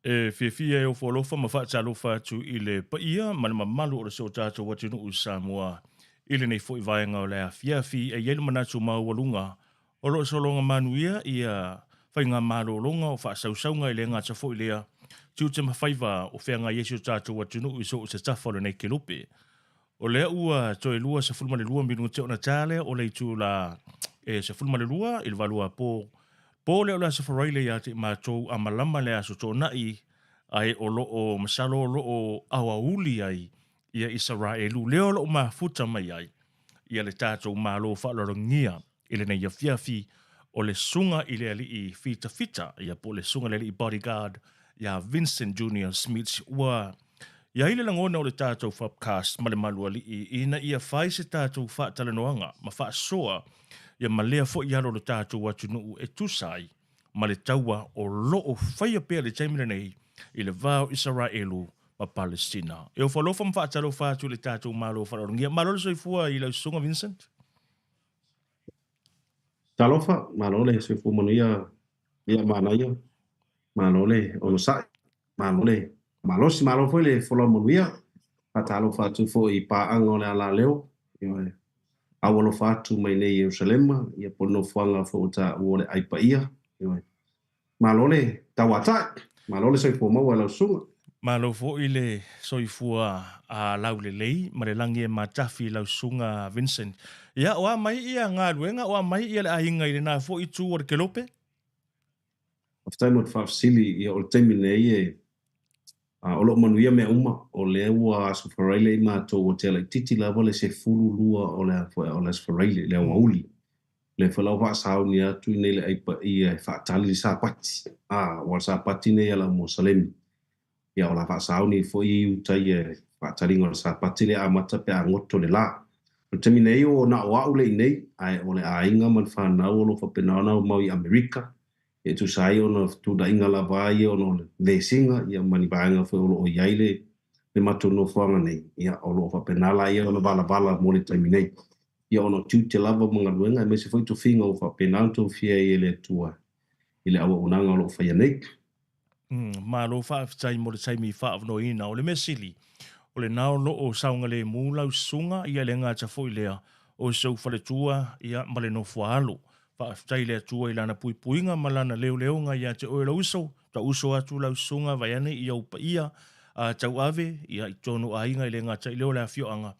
Fia o folofa ma faatalofa atu i le paia ma le mamalu o le so tatou atunuu i Samoa i le nei foʻi vaega o le afiafi e iai le manatu maualuga o loo solonga manuia ia faigā malōloga o faasausauga i le agata foʻi lea tiu te mawhaiva o whianga Iesu tatou atunuu i so o se tafa o le nei kelupe. O lea ua toe lua se fulma le lua minunga te ona tālea o le itu la se fulma le lua i le valua po leo la se wharaile ia te mātou a malama lea so tō nai ai o loo masalo o loo awa uli ai ia Isaraelu. Leo loo mafuta mai ai ia le tātou mālo whaalorongia i le nei fiafi o le sunga i le ali i fita ia po le sunga le ali i bodyguard ia Vincent Junior Schmidt ua ia ile langona o le tātou FOBCAST ma le malu ali i ina ia whai se tātou Faatalanoaga ma whaasoa ia malea fo iaro le tātou atunuu e tusai ma le taua o loo whaia pēr le taimina nei i le vāo Isaraelu ma Palestina. E o whalofa ma whaatalo whātu le tātou mālo whalarongia. Mālo le soifua i lau sunga, Vincent? Talofa, mālo le soifua manuia ia mānaia. Mālo le ono sai. Mālo le malosi mālo foi le whala manuia. Whaatalo whātu fo i pāanga o le ala leo. Awalo fatu mai nei Jerusalema ia pono fuanga fo ta ole aipa ia malole tawata malole soi fo mau ala sunga malo fo ile soi fua a laule lei marelangi e matafi lau sunga Vincent ia wa mai ia nga luenga wa mai ia a inga ile na fo itu o kelope of time of facility ia o time nei o lo manuia me uma o le ua sufaraile ma to hotel titi lava le se fulu lua o le sufaraile le wauli le fala wa sauni atu nei le aipa ia faatali sa pati wa sa pati nei ala Jerusalem ia o la fa sauni fo i utai faatali ngor sa pati le amata pe angoto le la o temi nei o na wa ule nei ai o le ainga man fa na o lo fa penana o mai America e tu sai ona tu da inga la vai ona le singa ia mani baanga fo o iaile le matu no fanga nei ia o lo fa penala ia ona bala mo le taimi nei ia ona tu te lava mga luenga me se foi tu finga o fa penanto fia ele tua ile awa unanga o lo fa nei ma lo fa tai mo le taimi fa no ina o le mesili o le nao lo o saunga le mula sunga ia le ngata fo ilea o so fa le tua ia ma le no fualo tai le tua i lana puipuinga malana leo nga ia te oe lauso, ta uso atu lausunga vaiane i au pa ia, tau ave, ia i tono a inga i le ngata i leo la fioanga.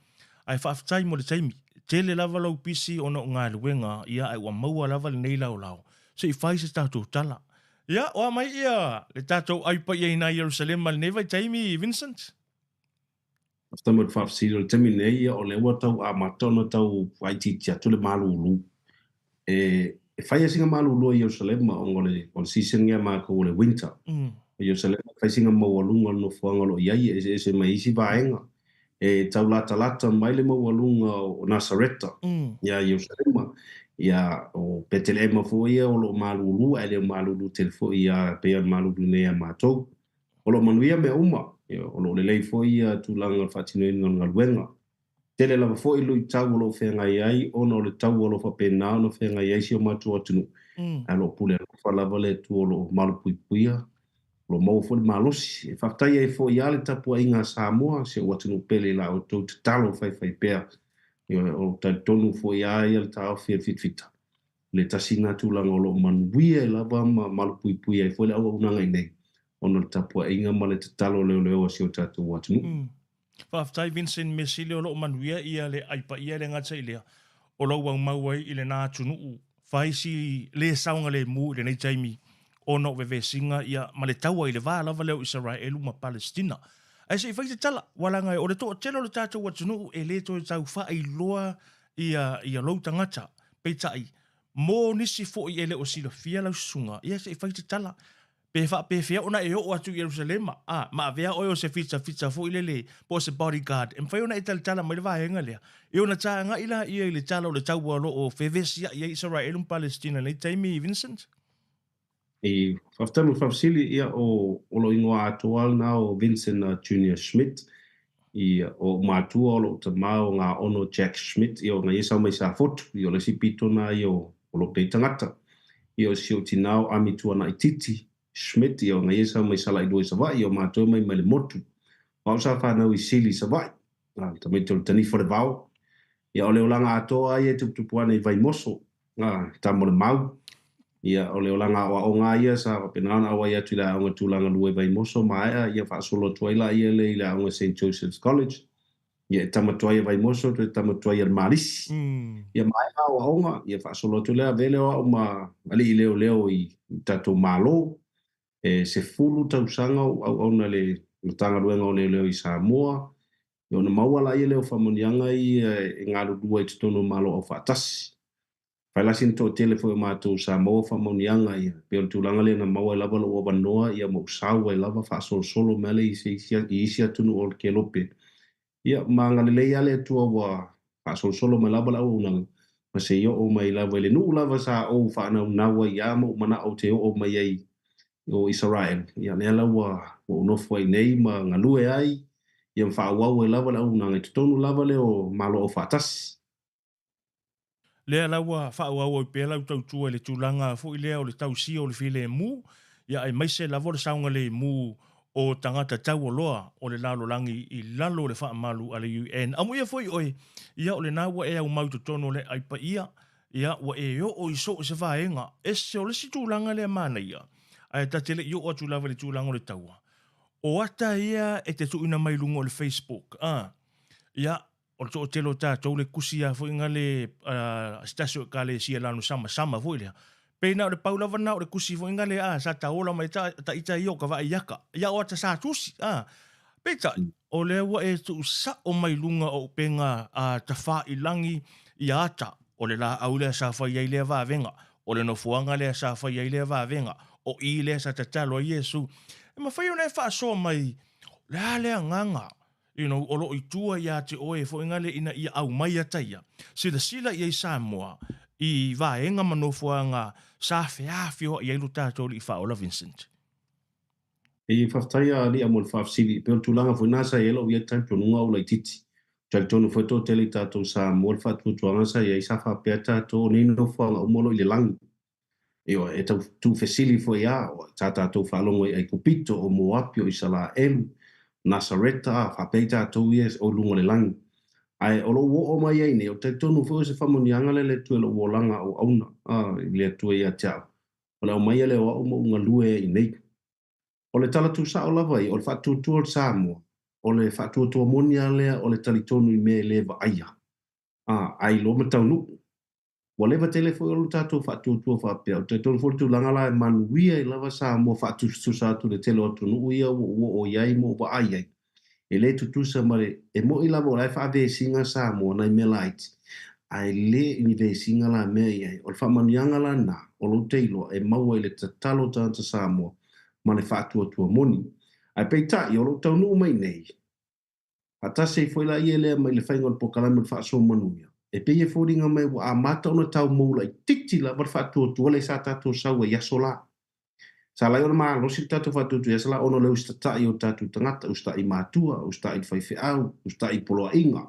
Ai whaafitai mo le taimi, tele lava lau pisi ono ngā luenga, ia ai ua maua lava le nei lau. Se i whai se tātou tala. Ia, oa mai ia, le tātou aipa ia ina Jerusalem ma le nevai taimi, Vincent? After mod whaafisiro le taimi nei ia o le ua tau a matona tau waititi atu le malu ulu. E fai singa malulu i Jerusalem o ngole o season ngia ma ko le winter Jerusalem fai singa mawalunga no fuanga lo iai e mai isi vaenga e tau lata mai le mawalunga o Nazareta ia Jerusalem ia o Bethlehem fo ia o lo malulu ele malulu telefo ia pe malulu ne matou o lo manuia me uma o lo le fo ia tulanga fatino nga luenga tele lava fo i lui tau lo whenga iai, ono le tau lo fa pena, ono whenga iai si o matu atunu. Alo pule lo fa lava le tu o lo malu puipuia, lo mau fo le malosi. E whaktai e fo i ale tapua inga Samoa, se o atunu pele la o tau te talo fai pēr. O tai tonu fo i ai al tau fita. Le tasina tu langa o lo manuia e lava ma malu puipuia, e fo le awa unanga i nei. Ono le tapua inga ma le te talo leo si o tatu atunu. Whaftai Vincent Mesile o lo manuia ia le aipa ia le ngata ilea. O lo wang mauai i le nā tunuu. Whaisi le saunga le mu i le nei taimi. O no wewe singa ia ma le taua i le vā lava leo Isaraelu ma Palestina. Ai se i whaise tala. Walangai o le toa telo le tātou atunuu e le toi tau wha i loa ia lau tangata. Peitai. Mō nisi fo i ele o sila fia lau sunga. Ia se i whaise tala. Pe fia ona e o atu Jerusalem ma vea o se fita fo ilele po se bodyguard em fai ona tala mai le vaenga lea e ona tanga ila ia le tala o le tau lo o fevesia ia Isaraelu Palestina le taimi Vincent e faftamo fafsili ia o lo ingoa atual na o Vincent Junior Schmidt i o matua o lo tamao nga ono Jack Schmidt i o nga isa mai sa foto i o le sipito na i o lo peitangata i o si o tinao amitua na ititi Schmidt ia o ngai sa mai sala i doi sa vai, ia o mātou mai le motu. Wau sa whanau i sili sa vai. Ta mai tolu tani fore vau. Ia o leo langa atoa ia tuputupuana i vai moso. Ta mo le mau. Ia o leo langa o ngā ia sa penana awa ia tu la aunga tūlanga lua i vai moso maea ia whaasolo tuaila ia le i la aunga St. Joseph's College. Ia tamatua ia vai moso tu tamatua ia malisi. Ia maea o aunga ia whaasolo tu lea vele o ma ali i leo i tatou malo. Se fulu tausanga au na le tanga luenga o leo i Samoa. Ia ona maua la ia leo whamonianga i ngā lua i tutono malo au whaatasi. Whailasin tō tele fo mātou Samoa whamonianga ia. Peo tūlanga le na maua i lava lo o wanoa ia mo usau i lava whaasolo mele i isia tunu o ke lope. Ia maanga le leia le tua wa whaasolo me lava la o unanga. Ma se ia o mai lava le nuu lava sa o whaana unawa i ama o mana o te o mai ai o Isaraelu. Ia nea lawa o unofua i nei ma ngalue ai. Ia mwhaawau e lava la unanga i tutonu lava le o malo o whaatasi. Lea lawa whaawau i pēlau tautua le tūlanga fo i lea o le tausia o le file mu. Ia ai maise lavo le saunga le mu o tangata tau o loa o le lalo langi i lalo le whaamalu ale UN. Amu ia foi oi, ia o le nawa e au mau tono le aipa ia wa e o iso o se vaenga, e se o le si tūlanga le mana ia. Ai ta tele i o atu lava le tūlanga o le taua. O ata ia e te tuina mai lungo o le Facebook. Ia, o to telo tātou le kusia foi inga le stasio ka le sia lanu sama foi lea. Peina o le paulava na o le kusi foi inga le sa taola mai ta ita i o ka vai iaka. Ia o ata sa tusi. Peta, o le ua e tu sa o mai lunga o penga ta wha i langi i ata. O le la au lea sa whai ai lea vāvenga. O le no fuanga lea sa whai ai lea vāvenga. O i lea sa tatalo a Iesu. E ma whai o nei wha so mai lea nganga. You know, o lo i tua ia te oe fo inga le ina ia au mai ataia. Sila i ei Samoa i vaenga manofuanga sa whiawhio i eilu tātou i whaola Vincent. E whaftaia li amol whafsiri, pero tūlanga fo nasa i elo i etai tonunga o lai titi. Tari tonu whato tele tātou Samoa whatutuanga sa i ei sa whapea tātou ni no whanga umolo i le langi. E tau tu fesili fo ia, tātou whalongo i kupito o Moapi o Isaraelu. Nasareta, whapeita tau ies o lunga le langi. Ai, o lo o mai ei ne, o te tonu fo se whamonianga le tue lo wolanga o auna, le tue ia teau. O le o mai le o mo unga lue i nei. O le tala tu sa o lava i, o le whatu tu o Samoa, o le whatu tu o monia lea, o le tali tonu i me leva aia. Ai, lo me tau nuku. Wa leva tele fo o tātou whatu tu o whapea, o te tonu fo tu langa la e manuia i lava Samoa whatu tu sa tu le tele o tu nuku ia o iai mo wa aiai. E le tutusa mare, e mo i lava o lai whaave singa Samoa nai me laiti. Ai le ni ve singa la mea iai, o le whamanianga la na, o lo teilo, e maua i le tatalo tanta Samoa, ma le whaatua tua moni. Ai peitai, o lo tau nuu mai nei. Atase i foi la ia lea mai le whainga o pokalama le whaaso manuia. E pe e fōringa mai wa a mata ona tau moula i titi la wa whaatua tua le sa tato saua yaso la. Sa lai ona maa losi tatu whatutu ya sala ono le ustatai o tatu tangata, ustai mātua, ustai whaiwhiau, ustai poloa inga.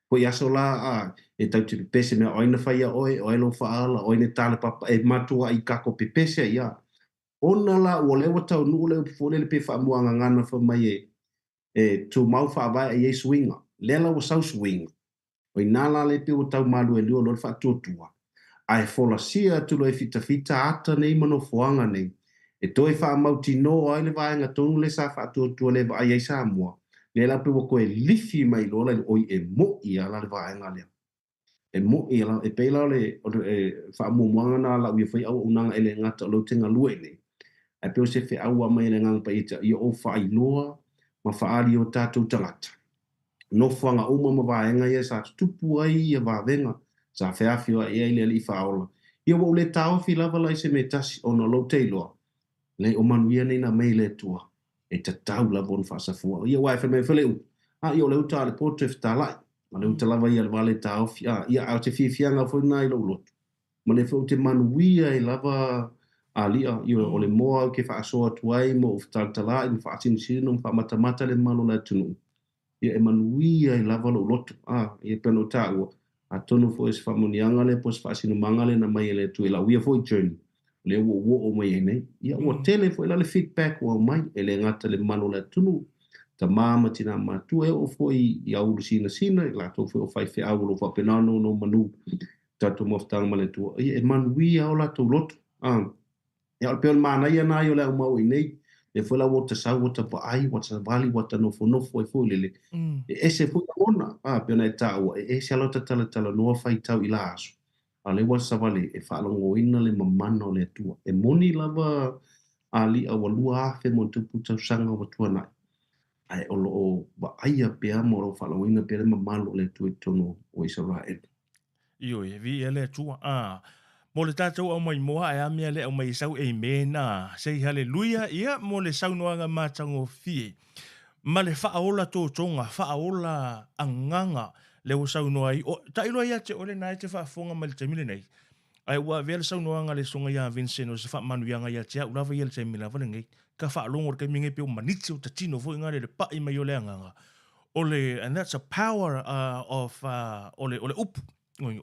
Ko i aso la e tau te pepese mea oina whaia oe, oe lo whaala, oine tāle papa, e mātua i kako pepese ia. Ona la ua lewa tau nuu leo pifole le pe whaamuanga ngana whamai tu mau whaavai e Yesu inga. Lela wa sausu inga. O i nala le pe o tau malu e leo lor whaatuatua. Ai fola sia tulo e fita ata nei mano fuanga nei. E toi wha mauti no ai le vaenga tonu le sa whaatua le vai ai Samoa. Le la pe wako e lifi mai lola i oi e mo i ala le vaenga lea. E mo i ala, e peila le whaamumuanga na la ui whai au unanga ele ngata o lau tenga lue nei. E peo se whi aua mai le ngang pa ita i o whai loa ma whaari o tātou tangata. No whanga uma ma vaenga ia sa tupu ai ia vavenga sa whiawhio ai ai le li whaola. Ia wau le tau whi lava lai se me tasi o na lau teiloa. Le o manuia nei na mei le tua. E te tau la bon whaasafua. Ia wai whamei whaleu. Ia o leu tā le pōtu e whatalai. Ma leu te lava ia le wale tau whi. Ia au te whiawhianga fwoi nai lau lotu. Ma le whau te manuia e lava lia. Ia o le moa au ke whaasoa tuai mo o whatalai. Mo whaatinu sino mo whaamatamata le malo la tunu. Ia e manuia e lava lau lotu. Ia peno tā ua. A tonu fwoi se whamonianga le pos whaasinu mangale na mai le tu e la uia fwoi journey. le wo mai nei ia o tele foi le feedback o mai ele ngata le mano le tunu ta mama tina matu o foi ia u sina la to foi o fai fe au lo fa penano no manu tatu moftang male tu e man wi au la to lot ia pe mana ia na yo le mau nei e foi la wota sa wota pa ai wata vali wata no foi le ese foi ona pe na ta o e se alota tala no fai tau ila aso ale wa savale e whaalongoina le mamana o le atua. E moni lava ali a walua afe mo te puta sanga wa tuana. Ai olo o wa aia pea mo ro whaalongoina pea le mamalo le atua i tono o Isaraelu. Io e vi ele atua. Mo le tātou au mai moa e amia le au mai sau e mena. Sei haleluia ia mo le saunoanga mātango fie. Ma le whaaola tō tonga, whaaola anganga le o saunoa i. Ta ilo ia te ole nai te whaafonga ma le te mile nei. Ai ua vele saunoanga le songa ia Vincent o se whaamanuianga ia te au lava ia le te mile vale ngai. Ka whaalongo ke minge pe o maniti o tatino fo ingare le pai mai o le anganga. Ole, and that's a power of ole upu.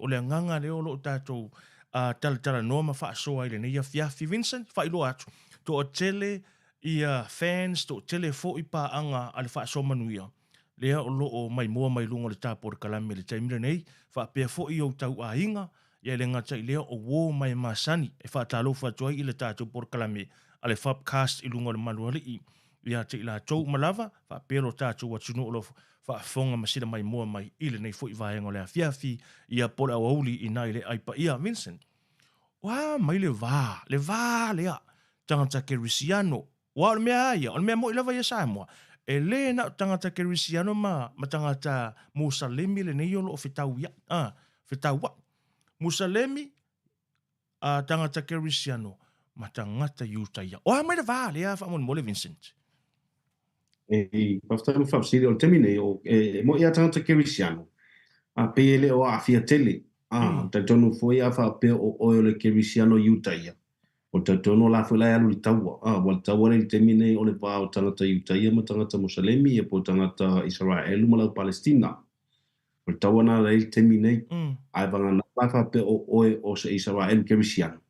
Ole anganga le olo o tātou Talanoa ma whaasoa i le nei ia fiafi Vincent, whailo atu. To o tele ia fans, to tele fo i pa anga ale whaasoa manuia. Lea o loo mai moa mai lunga le tāpore kalame le taimira nei, whaapea fo i o tau a inga, ia le ngata i lea o wō mai masani, e whaatalo whaatua i le tātou por kalame, ale FOBCAST i lunga le manuali i, ia te ila tau malava, whaapea lo tātou watuno o lo whaafonga masira mai moa mai i le nei fo i vaenga lea fiafi, ia pole au auli i nai le aipa ia Vincent. Wa mai le vā lea, tangata kerisiano, wa o mea aia, o mea mo i lava ia Samoa, e le na tangata kerisiano ma tangata Musalemi le nei olo o whetau Musalemi tangata kerisiano ma tangata Utaia. O mai le vā lea whaamon mole Vincent. Paftaru whapsiri o temine o mo ia tangata kerisiano. Pe ele o afia tele. Ta tonu foi a whape o oile kerisiano Utaia. O ta tono la foi la alu i taua. Wal taua le temine o le pā o tangata Utaia ma tangata Musalemi e po tangata Isaraelu ma lau Palestina. O taua na le temine ai vanga na whape o oe o se Isaraelu kerisiano.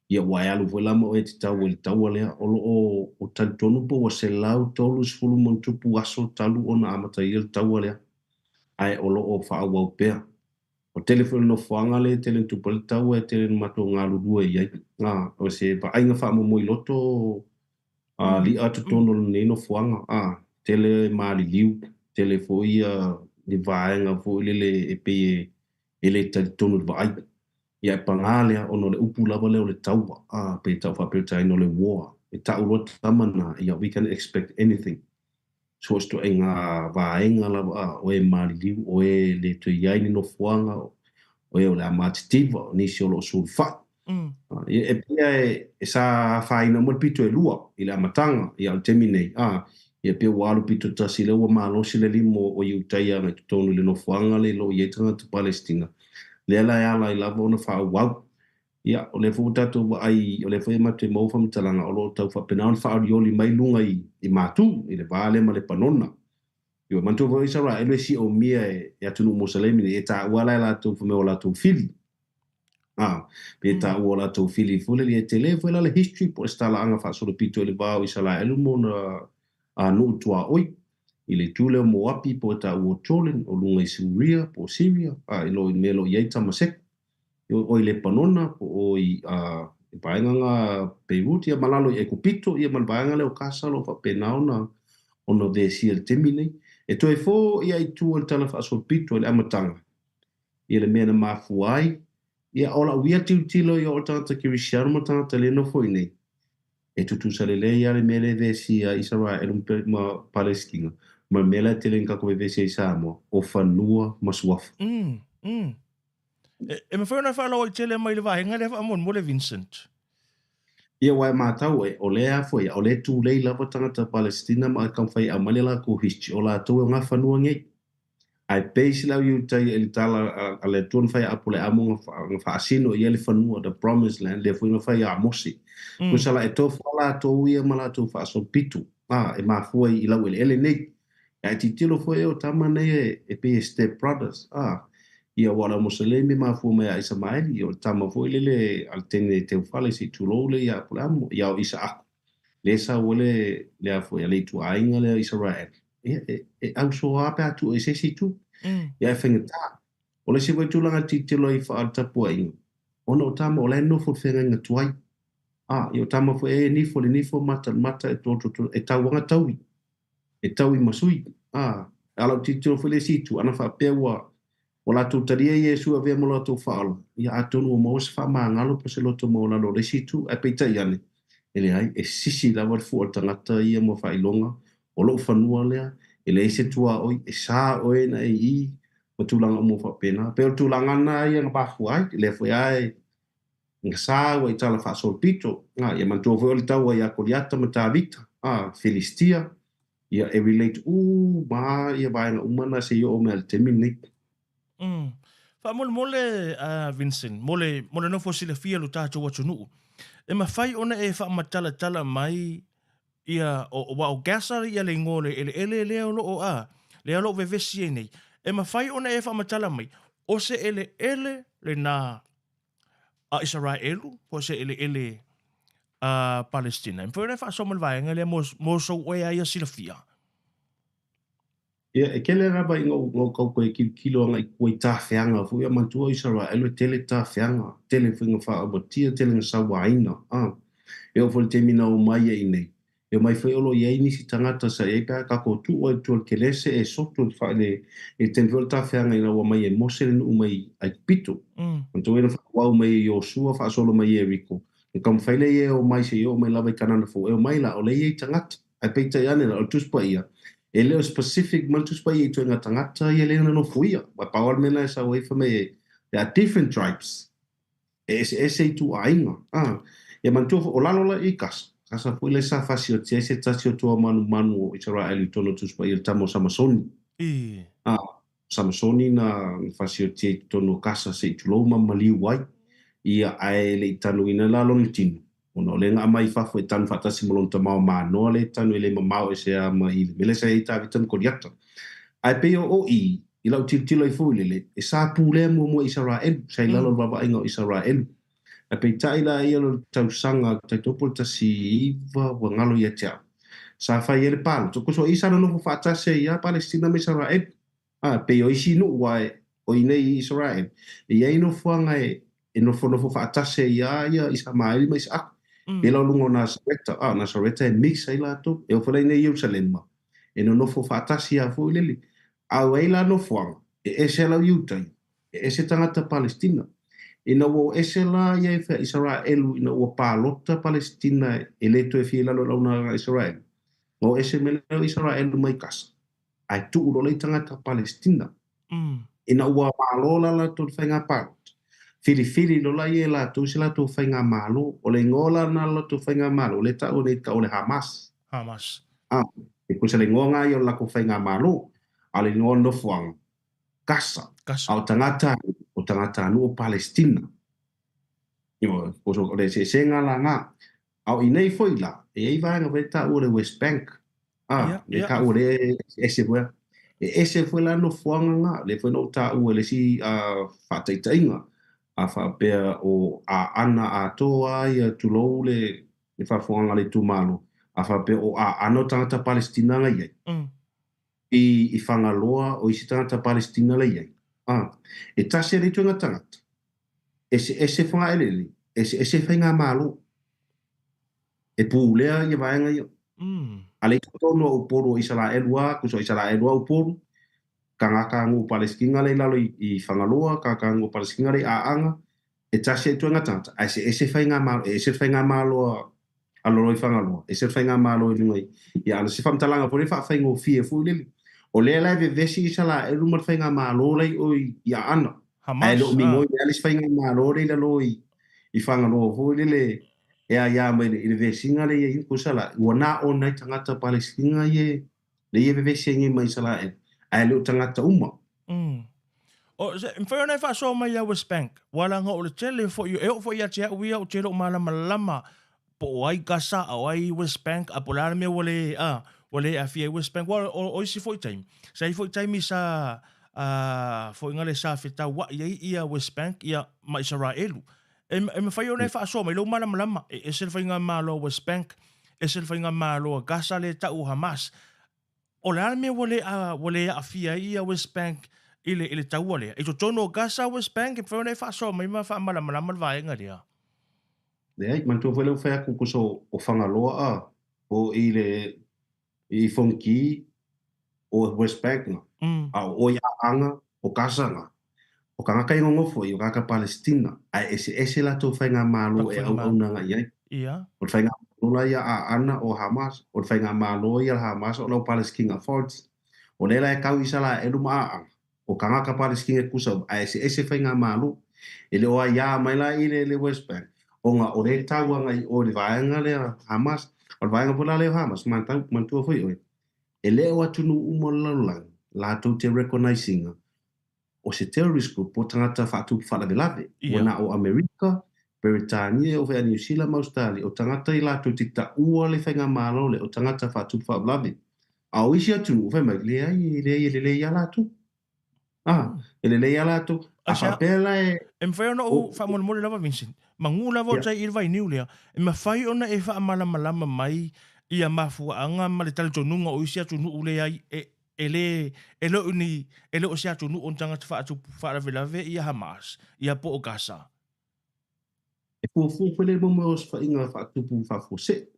Ia wai alu foi lama o e te taua lea o ta tonu po wa se lau tolu sfulu montupu aso talu o na amata i le taua lea. Ai olo o whaau au pea. O telefone no whaanga le tele tupale tau e tele mato ngā rurua i ai. O se pa ainga wha mo moi loto li atu tono le no whaanga. Tele maali liu, tele fo ia ni vaenga fo ile e pe ele tali tono le vai. Ia e pangalea ono le upu lava leo le taua. Pe tau whapeta ino le war. E tau rota tamana, ia we can expect anything. So sto e ngā vaenga lava o e maali liu, o e le tu iai ni no whaanga, o e o le amatitiva, nisi o lo sulfa. E pia e sa whaina mo pito e lua, i le amatanga, i al teminei. E pia walu pito tasi le ua malosi le limo o Utaia ngai tutonu le no whaanga le lo i etanga tu Palestina. Le ala e ala i lava ona wha wau. Ia, o le fukutatu ai, o le whae matu e mauwha mtalanga o lo tau whapenao na whaarioli mai lunga i mātu, i le vāle ma le panona. Iwa mantu o Isaraelu e si o mia e atunu Musalemi e ta uala e lātou whameo lātou fili. Pe ta ua lātou fili fule li e te le fwela le history po e stala anga whaasoro pito e le vāo Isaraelu mo na nuu tua oi. I le tūleo mo api po e ta ua tolen o lunga i Syria po Syria, i lo i melo i eita masek. O i le panona o i paenga ngā Beirut ia malalo i Ekupito ia malpaenga leo kasalo fa penao na ono desi el temine e toi fo ia i tu el tala fa so pito el amatanga ia le mena mafuai ia ola wia tilo ia o tanta kirisiano ma tanta le no foi nei e tutu salele ia le mele desi a Isaraelu ma Palestina ma mele tele nka ko desi Samoa o fanua masuafa E me whauna whaala o i tele mai le vahenga le whaamon mo le Vincent. Ia wai mātau e o lea foi, o le tū lei lava tangata Palestina ma kam whai a male la ko history o la tau e ngā whanua ngei. Ai peisi lau i utai e li tala a le tuan whai apole amo ngā whaasino i ele whanua, the promised land, le fui ngā whai a mosi. Kusala e tō whala tō ia ma la tō whaaso pitu, e mā fuai i lau ele nei. Ai ti tilo foi o tama nei e pe step brothers, ia wala Moseleme mafua mai a Isamaeli o tama foi lele altene te fale si tulole ia pulamo ia o Isaac le sa wole le afo ia le tu ainga le Israel au so ape atu e se si tu ia fengeta o le si vai tulanga titilo i fa alta puainga ona o tama o le no fo fenga nga tuai ia tama fo ni fo mata e to e tawanga tawi e tawi masui ala titilo fo le si tu ana fa pewa o la tu taria Yesu a vea mo la tu whaala. Ia atonu o maos wha maangalo pa se loto mo la lo le situ a peita iane. Ele ai, e sisi la war fu o tangata ia mo whailonga, o lo whanua lea, ele e se tua oi, e sā oe na e i, ma tūlanga mo whapena. Pero tūlanga na ia nga bahu ai, le fwe ai, nga sā wa i tala wha sol pito, ia mantua fwe o le tau ai a koriata ma tā vita, Filistia, ia e relate, ia vaenga umana se yo o mea le temine. Fa mole Vincent, mole no fosile fia lu tato watu nuu. E ma fai ona e fa matala mai ia o gasa ia le ngole ele leo lo o leo lo vevesi e nei. E ma fai ona e fa matala mai, o se ele le na a Isaraelu, o se ele a Palestina. E fai fa somal vai ngale mo so oea ia sila fia. Ia, e kele raba i ngau kau koe kilo anga i koe tāwhianga, fu ia mantua Isaraelu tele tāwhianga, tele whinga wha abatia, tele nga sawa aina. E o fole te mina o mai e nei. E mai whai olo i aini si tangata sa e pēr kako tu o e tuol kelese e soto whaile e ten whole tāwhianga i naua mai e moseren u mai ai pito. Mantua e na whakawau mai e Yosua, whaasolo mai e Riko. E kam whaile e o mai se e o mai lawa i kanana fu e o mai la o le e tangata. Ai peita i ane la o tuspa ia. E leo specific maltus pa i tu nga tangata i le no fuia wa power mena sa way for me there are different tribes e tu ainga e mantu o lalo la i kasa fu le sa fasio te se tasio tu manu Isaraelu tono tu pa i tamo Samasoni Samasoni na fasio te tono kasa se tu lo mali wai ia ai le tanu ina la lo tinu ono le nga mai fa foi tan fatasi molon ta mau mano le tan le mau se a mai le se ita vitan koriata ai pe o i ila tilo i foi le e sa pule mo Israel sai la lo baba ingo Israel ai pe tai la ia lo tau sanga tai topo ta si va ngalo ia tia sa fa ia le pal to ko so isa no fa fatase ia Palestina me Israel pe o isi no wai o nei Israel e ia no fuanga e no fo fatase ia Ismail mais e la lungo Nasareta e mix ai lato e o fole nei Jerusalem e no fo fatasi a fo lele au ai la no fo e se la yutai e se tangata Palestina e no o ese la ia e Isaraelu ina o palota Palestina e le to e fila lo na Israel o ese me Israel mai kas ai tu lo le tangata Palestina ina o palola la to fenga pa Fili lo la ye la tu sila tu whainga malo, o le ngola na la tu whainga malo, le ta o le Hamas. E kusa le ngonga i o la ku whainga malo, a le ngon no fuang, kasa, au tangata anu o Palestina. Io, kusa o le se senga la nga, au inei foi la, e ei vanga veta o le West Bank. Le ka o le ese fue, ese fue la no fuanga nga, le fue no ta o le si whataitainga. A whapea o ana a toa i a tulou le whawhonga le tumalo. A whapea o ano tangata Palestina ngai ai. I whangaloa o isi tangata Palestina le iai. E tase le tuanga tangata. Ese whanga elele. Ese whainga malo. E pūlea i a vaenga ia. A le tono o poro Isaraelu a, kuso Isaraelu a o poro. Kangakango Palestina le lalo i whangaloa, kangakango Palestina le aanga, e tasi e tuanga tangata. Ese whainga malo a loroi whangaloa, ese whainga malo i lungai. Ia ana se whamtalanga pore whaingo fie fu lili. O lea lai vesi i sala e lumar whainga malo lei o i a ana. Ai lo mingo i alis whainga malo lei lalo i whangaloa fu lili. Ea ia mai i vesinga le i kusala. Wana o nai tangata Palestina i le i vesi ngi mai sala e. Ai lo tangata uma. O se mfano fa so mai ya West Bank. Wala nga o le tele fo yo fo ya tia wi o tele malama po ai kasa o ai West Bank a polar me wole a fie West Bank o si foi time. Sai foi time sa fo inga le sa taua ia West Bank ia ma Isaraelu. E me whai o nei wha so mai lau malama e se whai ngā malo West Bank, e se whai ngā malo Gaza le tau Hamas. O le ame wale a fia ia West Bank ile taua lea. E to tono Gaza West Bank e whai o nei wha so mai ma wha malama le vaenga lea. Lea, mantua whai lau whai aku kuso o whangaloa o i whonki o West Bank nga. O ia anga o Gaza nga. O ka ngaka ingo ngofo i o kaka Palestina. Ai ese la tau whai ngā malo e au nanga iai. Ia. O whai ngā malo ia a ana o Hamas. O whai ngā malo ia Hamas o lau Palestine Authority. O lela e kau isa la e luma a anga. O ka ngaka Palestina kusa. Ai ese whai ngā malo. E le oa ia mai la i le West Bank. O ngā o re tau anga i o le vaenga le Hamas. O le vaenga pula le Hamas. Mantua whai oi. E le o atunu umo laulang. La tau te recognizing o se terrorist group po tangata whaatupu whalavelave. O na o Amerika, Britania, o whea New Zealand, Australia, o tangata i lato te ta ua le whainga malo le o tangata whaatupu whalavelave. A o isi atu, o whai mai, le ia lato. Le ia lato. A whapela e... E mwhai ona o whamole lava, Vincent. Mangu lava o tai irwai niu lea. E mwhai ona e wha malama mai ia mafuanga ma le tali tonunga o isi atu nuu lea ele o se atu nuu o tangata whaalavelave ia Hamas, ia po o Gaza. E fuafu pele mo o se whainga whaatupu whafose.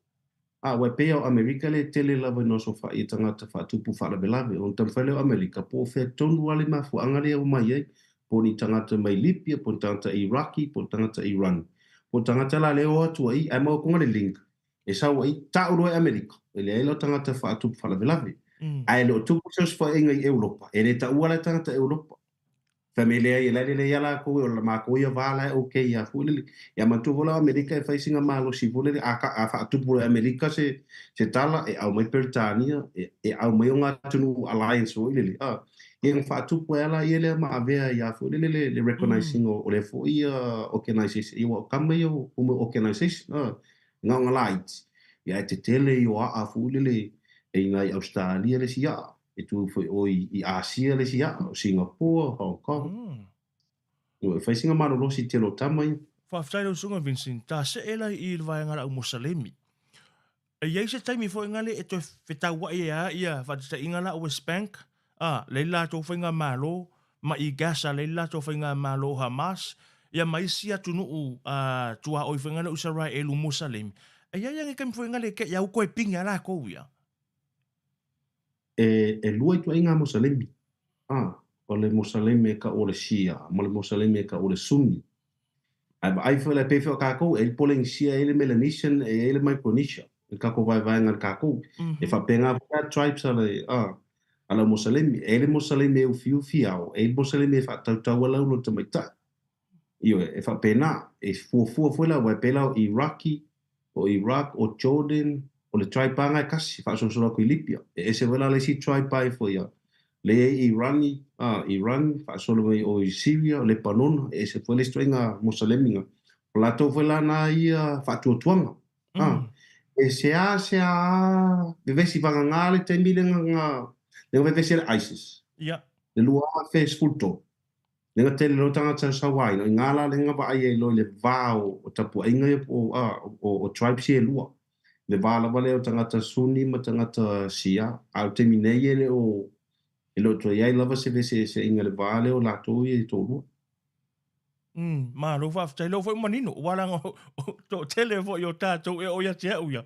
Wai pea o Amerika le tele lava no so whai tangata whaatupu whaalavelave. O tamwhale o Amerika po whea tonu wale mafuanga lea o mai ei. Po ni tangata mai Libya, po tangata Iraki, po tangata Iran. Po tangata la leo atu ai, ai mau konga le link. E sau ai tauro e Amerika. E le ailo tangata whaatupu whaalavelave. Ai lo tupu seus whainga i Europa. E le ta ua le tangata Europa. Familia i le yala ko o la mako ia vala e okay ia fulele. Ia matu vola Amerika e whaisinga malo si fulele a whaatupu Amerika se tala e au mai Britania e au mai o ngā tunu alliance o ilele. E ngā whaatupu e ala i ele ma avea ia fulele le recognizing o le fo ia organization. Ia wa kama ia o organization. Ngā light. Ia e te tele i o a fulele e ngai Australia le si a. E tu foi o i Asia le si a. O Singapore, Hong Kong. O e whaisinga maro losi te lo tamai. Whaftai lau sunga, Vincent. Tā se ela i ilwai ngara au Mosalemi. E iei se taimi fo ingale e toi whetau e a ia whatita ingala o West Bank. Leila tō whainga malo. Ma i Gaza leila tō whainga malo Hamas. Ia maisia tunu tua oi whaingale Isaraelu Mosalemi. E iei ange kemi fo ingale ke iau koe pingi ala kou ia. E lua i tua inga Mosalemi. O le Mosalemi ka o le Shia. Mo le Mosalemi ka o le Sunni. Ai whele pefe o kākou, e poleng Shia, e le Melanesian, e le Micronesia. E kako vai ngan kākou. E whapenga pia tribes ala Mosalemi. E le Mosalemi e ufiu fiao. E le Mosalemi e whatautau ala ulo te maita. Io e whapena. E fuafua fuela wai pela o Iraki, o Iraq, o Jordan, o le tribe panga e kasi, whaasosora ko i Libya. E se wela le si tribe pai fo ia. Le Iran, whaasolo mai o Syria, o Lebanon, e se wele strenga Mosalemi. O lato wela na ia whaatuatuanga. E se vevesi vanga ngā le te mile ngā vevesi le ISIS. Le lua fe sfulto. Le ngā tele lo tangata sawai, no ngā la le ngā wa ai e lo le vāo o tapu ainga o tribe si e lua. Le vala wale o tangata Sunni ma tangata Shia, au te minei ele o lo to iai lava se vese se inga le vale o lato i to lua. Ma lo whaftai lo fo manino, walanga to tele fo i o tātou e o ia te au ia.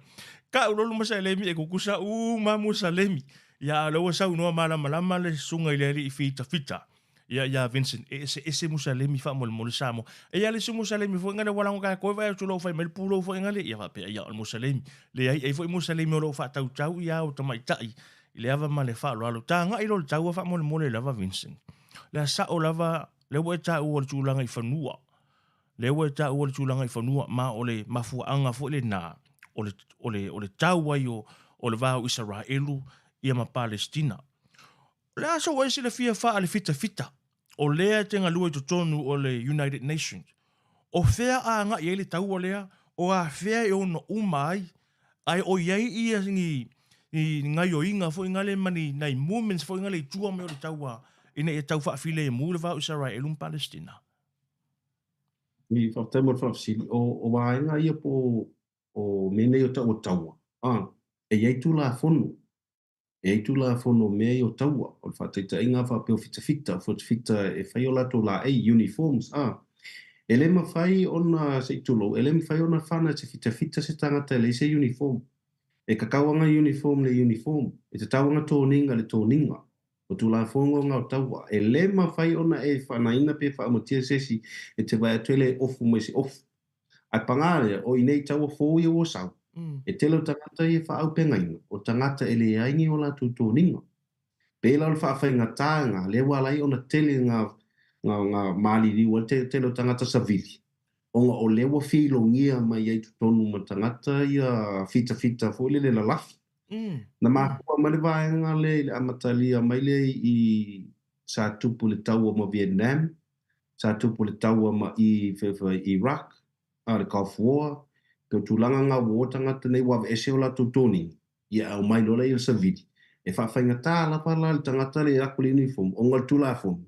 Ka ulolu Mosalemi e kukusa ma Mosalemi. Ia lo sau noa malama le sunga i le ri i fita. Ia Vincent, ese Mosalemi wha mole samo. E ia le su Mosalemi fo ingale walango ka koe vai tu lo fai mele pulo fo ingale. Ia wapea ia o Mosalemi. Le ai fo i Mosalemi o lo wha tau ia o tamaitai. I le ava ma le wha lo alo. Tā ngā i lo le tau wha mole lava Vincent. Le sa o lava, le ue tā ua le tūlanga i whanua. Le ue tā ua le tūlanga i whanua ma o le mafuanga fo le nā. O le tau ai o le vāu Isaraelu ia ma Palestina. Le aso wa isi le fia wha le fita. O lea te ngalua i tonu o le United Nations. O fea a nga i ele tau o lea, o a fea e ono umai, ai o iei ia ngai o inga fo ingale mani nai movements fo ingale i tua me o le taua ina e tau whaafile e mule wau Isaraelu Palestina. Mi whaftaimor whafsili o waenga ia po o mene o taua. E iei tu la fono. E iei tu la fono mea o taua. O whataita inga whapeo fita. Fita e whai o lato la uniforms. E le mawhai ona se itulo. E le mawhai ona whana se fita se tangata le se uniform. E kakawanga uniform le uniform. E te tawanga tōninga le tōninga. O tu la fongo ngā taua. E le mawhai ona e whanaina pe whaamotia sesi e te vai atuele ofu mai se ofu. Ai pangare o inei taua fōi o sau. E telo tangata i whaau pengaina. O tangata e le aingi o la tūtōninga. Pela o whaawhainga tānga. Le walai ona tele ngā mali riwa telo tangata savili. Onga o lewa whilo ngia mai ai tonu ma tangata ia fita fōi le lafi. Na mākua male vaenga le amatalia mai le i sa tupu le taua ma Vietnam, sa tupu le taua ma i Iraq, le Gulf War, ke tulanga ngā war tangata nei wawe ese o la tutoni, ia au mai lola i le savili. E whawhainga tā la pala le tangata le akule uniform, onga le tula fom.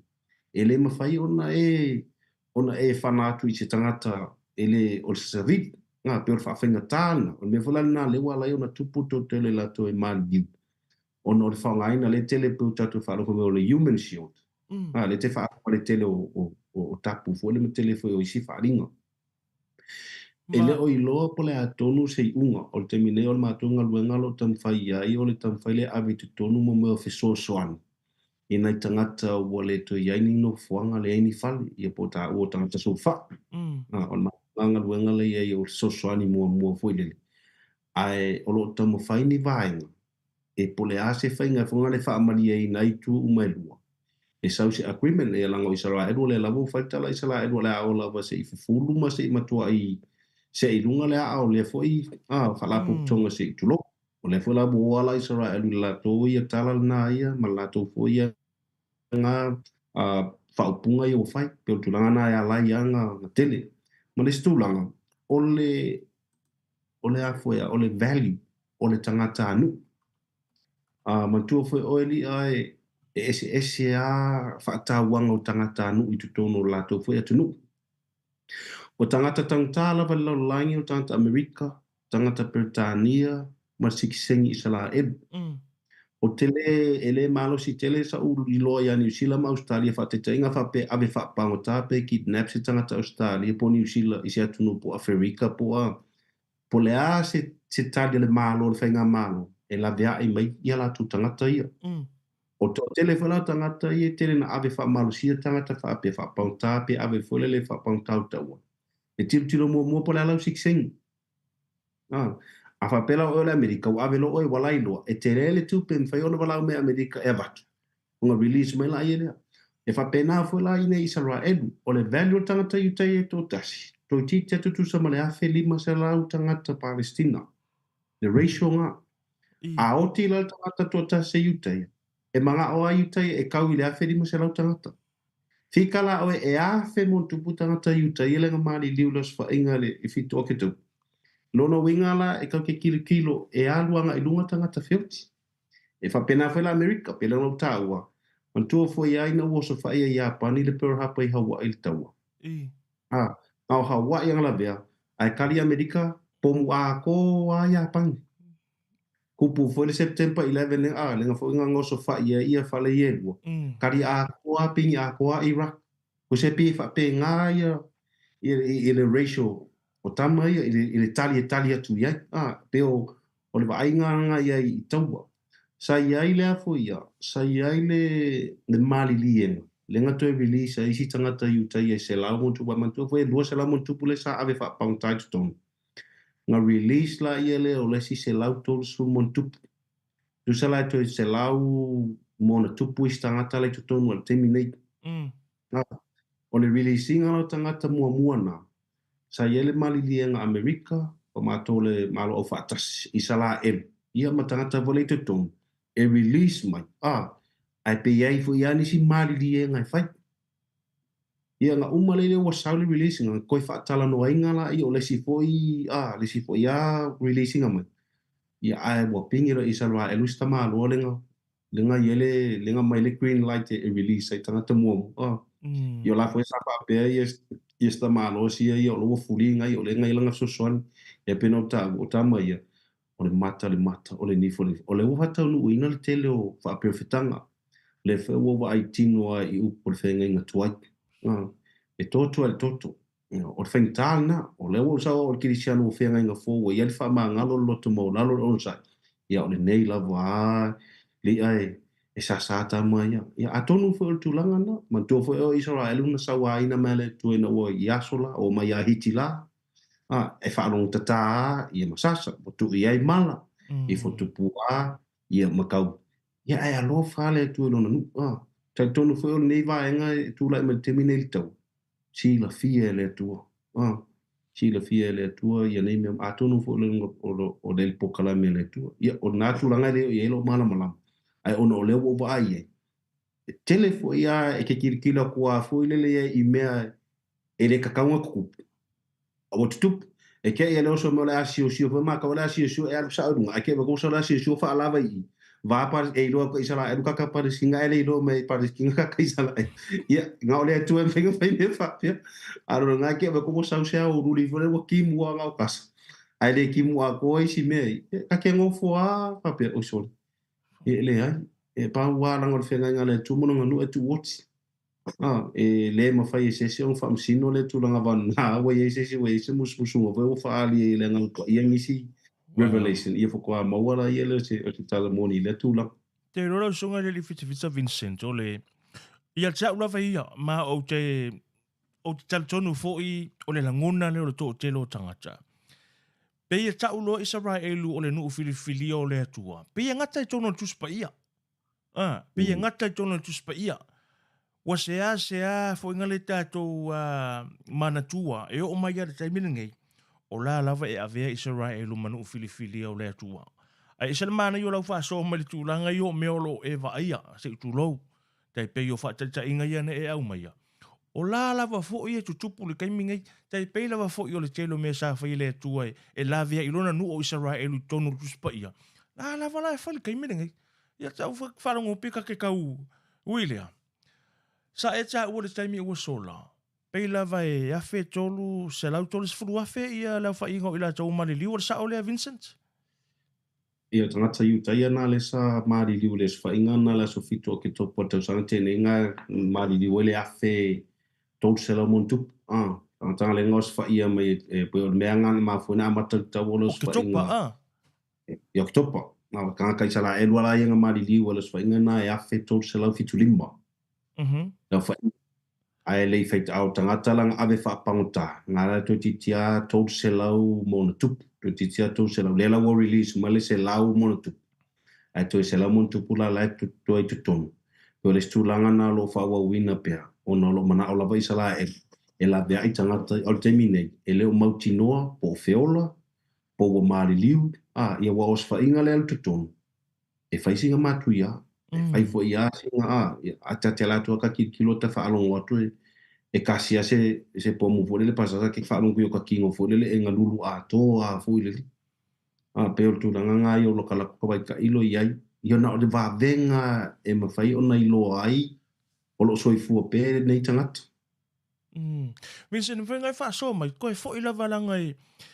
E le mawhai ona e whanatu i se tangata ele o le savili. Ngā peo whawhainga tāna, o me whalani nā lewa lai ona tupu tō tele lato e māliu. Ona o le whaungaina le tele peo tatu whaaroko me o le human shield. Le te whaaroko le tele o tapu fo le me tele fo o isi whaaringa. E le o i loa po le a tonu se i unga, o le temine o le mātunga luenga lo tamwhai ai o le tamwhai le awi tu tonu mo me o whesoa soani. I nei tangata ua le to iaini no fuanga le aini whali, i a po tā ua tangata so wha. O le mātunga luenga le iai o sosoani mua fuilele. Ai o lo tamu whaini vaenga, e po le ase whainga whunga le whaamari e nai tu umailua. E sau se agreement e lango Isaraelu le lavo whaitala Isaraelu le ao lava se i fufulu ma se i matua i se i lunga le ao le foi whalapu tonga se i tulo. O le whala buala Isaraelu la tō ia tala na ia ma la tō fo ia ngā whaupunga i o whai peo tulanga na ia lai anga tele. Ma le stulanga o le afoia, o le value, o le tangata anu. Mantua foi oeli ai ese a whaatawanga o tangata anu i tutono la tō foi atunu. O tangata tangtala va laulangi o tangata Amerika, tangata Britania, ma sikisengi Isaraelu. O tele, ele malo si tele sa uli loa ya New Zealand ma Australia whaateta inga whape ave whaapango tāpe kidnap se tangata Australia po New Zealand isi atunu po Afrika po le a se tali le malo, le whainga malo, e la vea i mai ia la tu tangata ia. O to tele whala tangata ia tele na ave wha malo sia tangata whaape whaapang tāpe ave whole le whaapang tautaua. E tilo mua po le alau sikseng. A whapela o le Amerika o ave lo oi walai loa. E te rele tupe mwhai ona walau me Amerika e watu. Unga release mai la ia lea. E whapena fo la ine Isaraelu o le value tangata iutai e tō tasi. Toi tite tutusa ma le afe lima se lau tangata Palestina. Le ratio ngā. A oti la tangata tō tasi iutai. E manga o a iutai e kau i le afe lima se lau tangata. Fika la oe e afe mon tupu tangata iutai e lenga maali liulas fa inga le i fitu ake tau. Lono winga la e kau ke kilo e aluanga i lunga tangata whiuti. E whapena whela Amerika pe lano taua. Mantua fo i aina ua so whaia i Apani le Pearl Harbor i Hawaii le taua. Au Hawaii ang labea, ai kari Amerika, pomu a ko a Japani. Kupu foi le September 11 lenga foi nga ngoso fa ia fale yelua. Kari a ko a pingi a ko a Iraq. Ko se pi fa pe nga ia le ratio o tama ia ile tali atu ia. Peo o le vainga nga ia i taua. Sa ia le afo ia, sa ia le mali liena. Lenga toi release ai si tangata iutai e se lau montu wa mantua foi lua se lau montu pule sa ave fa pang tai ton. Nga release la ia le o le si se lau tolu su montu. Tu se la toi se lau mona tupu i tangata le tutonu al terminate. O le releasing ala tangata mua na. Sa ia le mali lienga Amerika o mato le malo o fatas Isaraelu. Ia ma tangata vole tutonu. E release mai. Ai pe iai fu iani si mali lienga e fai. Ia nga umalele wa sauli releasing nga koi Faatalanoa inga la i o le si foi a releasing a mai. Ia ai wa pingira Isaraelu sta malo lenga. lenga mai le green light e release ai tangata mo yo la foi sa pa pe e sta malo si e o lo fulinga i o le ngai langa sosoan e pena o ta mai o le mata o le nifo o le wata lu ina le tele o fa perfetanga le fe wo wa ai tino ai u por fe ngai ngatuai e toto al toto o le fengtalna o le wo sa o kirisiano o fe ngai ngafo o ia le fa ma ngalo lo to mo lalo o sa ia o le nei la va le ai e sa ta mai ia atonu fo le tulanga na ma to fo o Isaraelu na sa wa ina mele tu ina o iasola o mai a hitila e whaarong tata ia masasa, o tu iai mala, i fo tupu ia makau. Ia ai alo whale tu elona nu, tai tonu whao nei vaenga e tu lai me temine li tau. Si la fia le tua, si la fia le tua, ia nei mea atonu whao le o le pokala me le tua. Ia o nātu langa leo i elo mala malam. Ai ona o leo o vai e. Tele fo ia e ke kirikila kua fo ilele ia i mea e le kakaunga kukupu. O tutup e ke ia lo so mo la si o ma ka la si o e al sa dunga ke ba ko so la si o fa lava i va pa e lo ko isala e ka pa singa e lo me pa singa ka isala ia nga ole tu en finga me fa ia aro nga ke ba ko sa o ruli fo le ki mu nga o kas ai le ki mu a ko i si me ka ke ngo fo a pa pe o so e le ai e pa wa la ngol fenga nga le tu mo nga nu e tu watch e le mawhai e sese o whaamsino le tūranga wana wa e sese wa e se musumu wa o whaali e le ngal ia ngisi Revelation ia whakoa mawara ia le se o te talamoni le tūlang. Te rora songa le fita Vincent o le ia te au lawa ia ma o te talatonu fo'i o le langona le o le tō te lo tangata. Pe ia tau lo Isaraelu o le nuu filifili o le atua. Pe ia ngata i tono tuspa ia. Pe ia ngata i tono tuspa ia. Wa sea fo ngale tātou manatua e o mai ia te minangei o la lava e avea Isaraelu manu filifili o le atua. Ai isa mana yo lau fa so mai tūlanga yo me olo e va ia se tūlou. Tai pe yo fa tata inga ia ne e au mai ia. O la lava fo ia tutupu le kaimingei tai pe lava fo yo le telo me sa fa ile atua e la vea ilona nu o Isaraelu tonu tuspa ia. La lava la fa le kaimingei. Ia tau fa longo pika ke kau William. Sa e ta ua le taimi ua sola. Pei lava e afe tolu, se lau tolu se furu afe ia lau fa ingo ila tau mariliu o sa o lea Vincent? Ia tangata iu taia nā le sa mariliu le sa inga nā le so fito o ke topo tau sanga tēne inga mariliu le afe tolu se lau montup. Tangata le ngos fa ia mai e pui o meanga ma fuina amata tau o le sa inga. Ia ke topa. Kanga kai sa la elua la inga mariliu o le sa inga nā e afe tolu se lau fitu lima. Lau fa ai lei feit au tangata langa ave fa pangota ngara to titia tolu se lau mona tup to titia tolu se lau le lau release male se lau mona tup ai to se lau mona tup la to ai tutonu to le stulanga na lo fa wa wina pea ona lo mana ola vai sala e la bea i tangata o termine e le o mautinoa po feola po wa mari liu ia wa os fa inga le tutonu e fa singa matuia fai fo ia singa a tatela to ka kilo ta fa along watu e kasi se pomu fo le pasasa ke fa along ko ka kingo fo le enga lulu a to a fo le pe o tu nga yo lo kala ko vai ka ilo ia yo na o de va venga e ma fai ona ilo ai o lo soifu pe nei tangat Vincent venga fa so mai ko fo ila valanga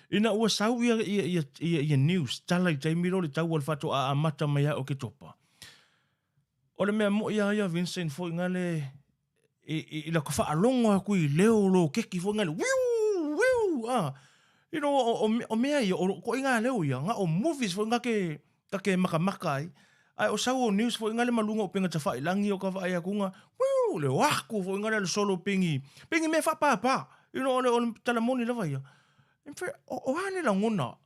ina ua sau ia news tala i taimiro le tau al fato a mata mai o ke topa. O le mea mo ia Vincent fo ngale i la ka whaalongo aku i leo lo keki fo ngale wiu you know o mea ia o ko inga leo ia nga o movies fo ngake kake makamaka ai o sau o news fo ngale malunga o penga ta whailangi o ka whaia kunga wiu le waku fo ngale le solo pingi me wha papa you know o talamoni lava ia o hane la ngona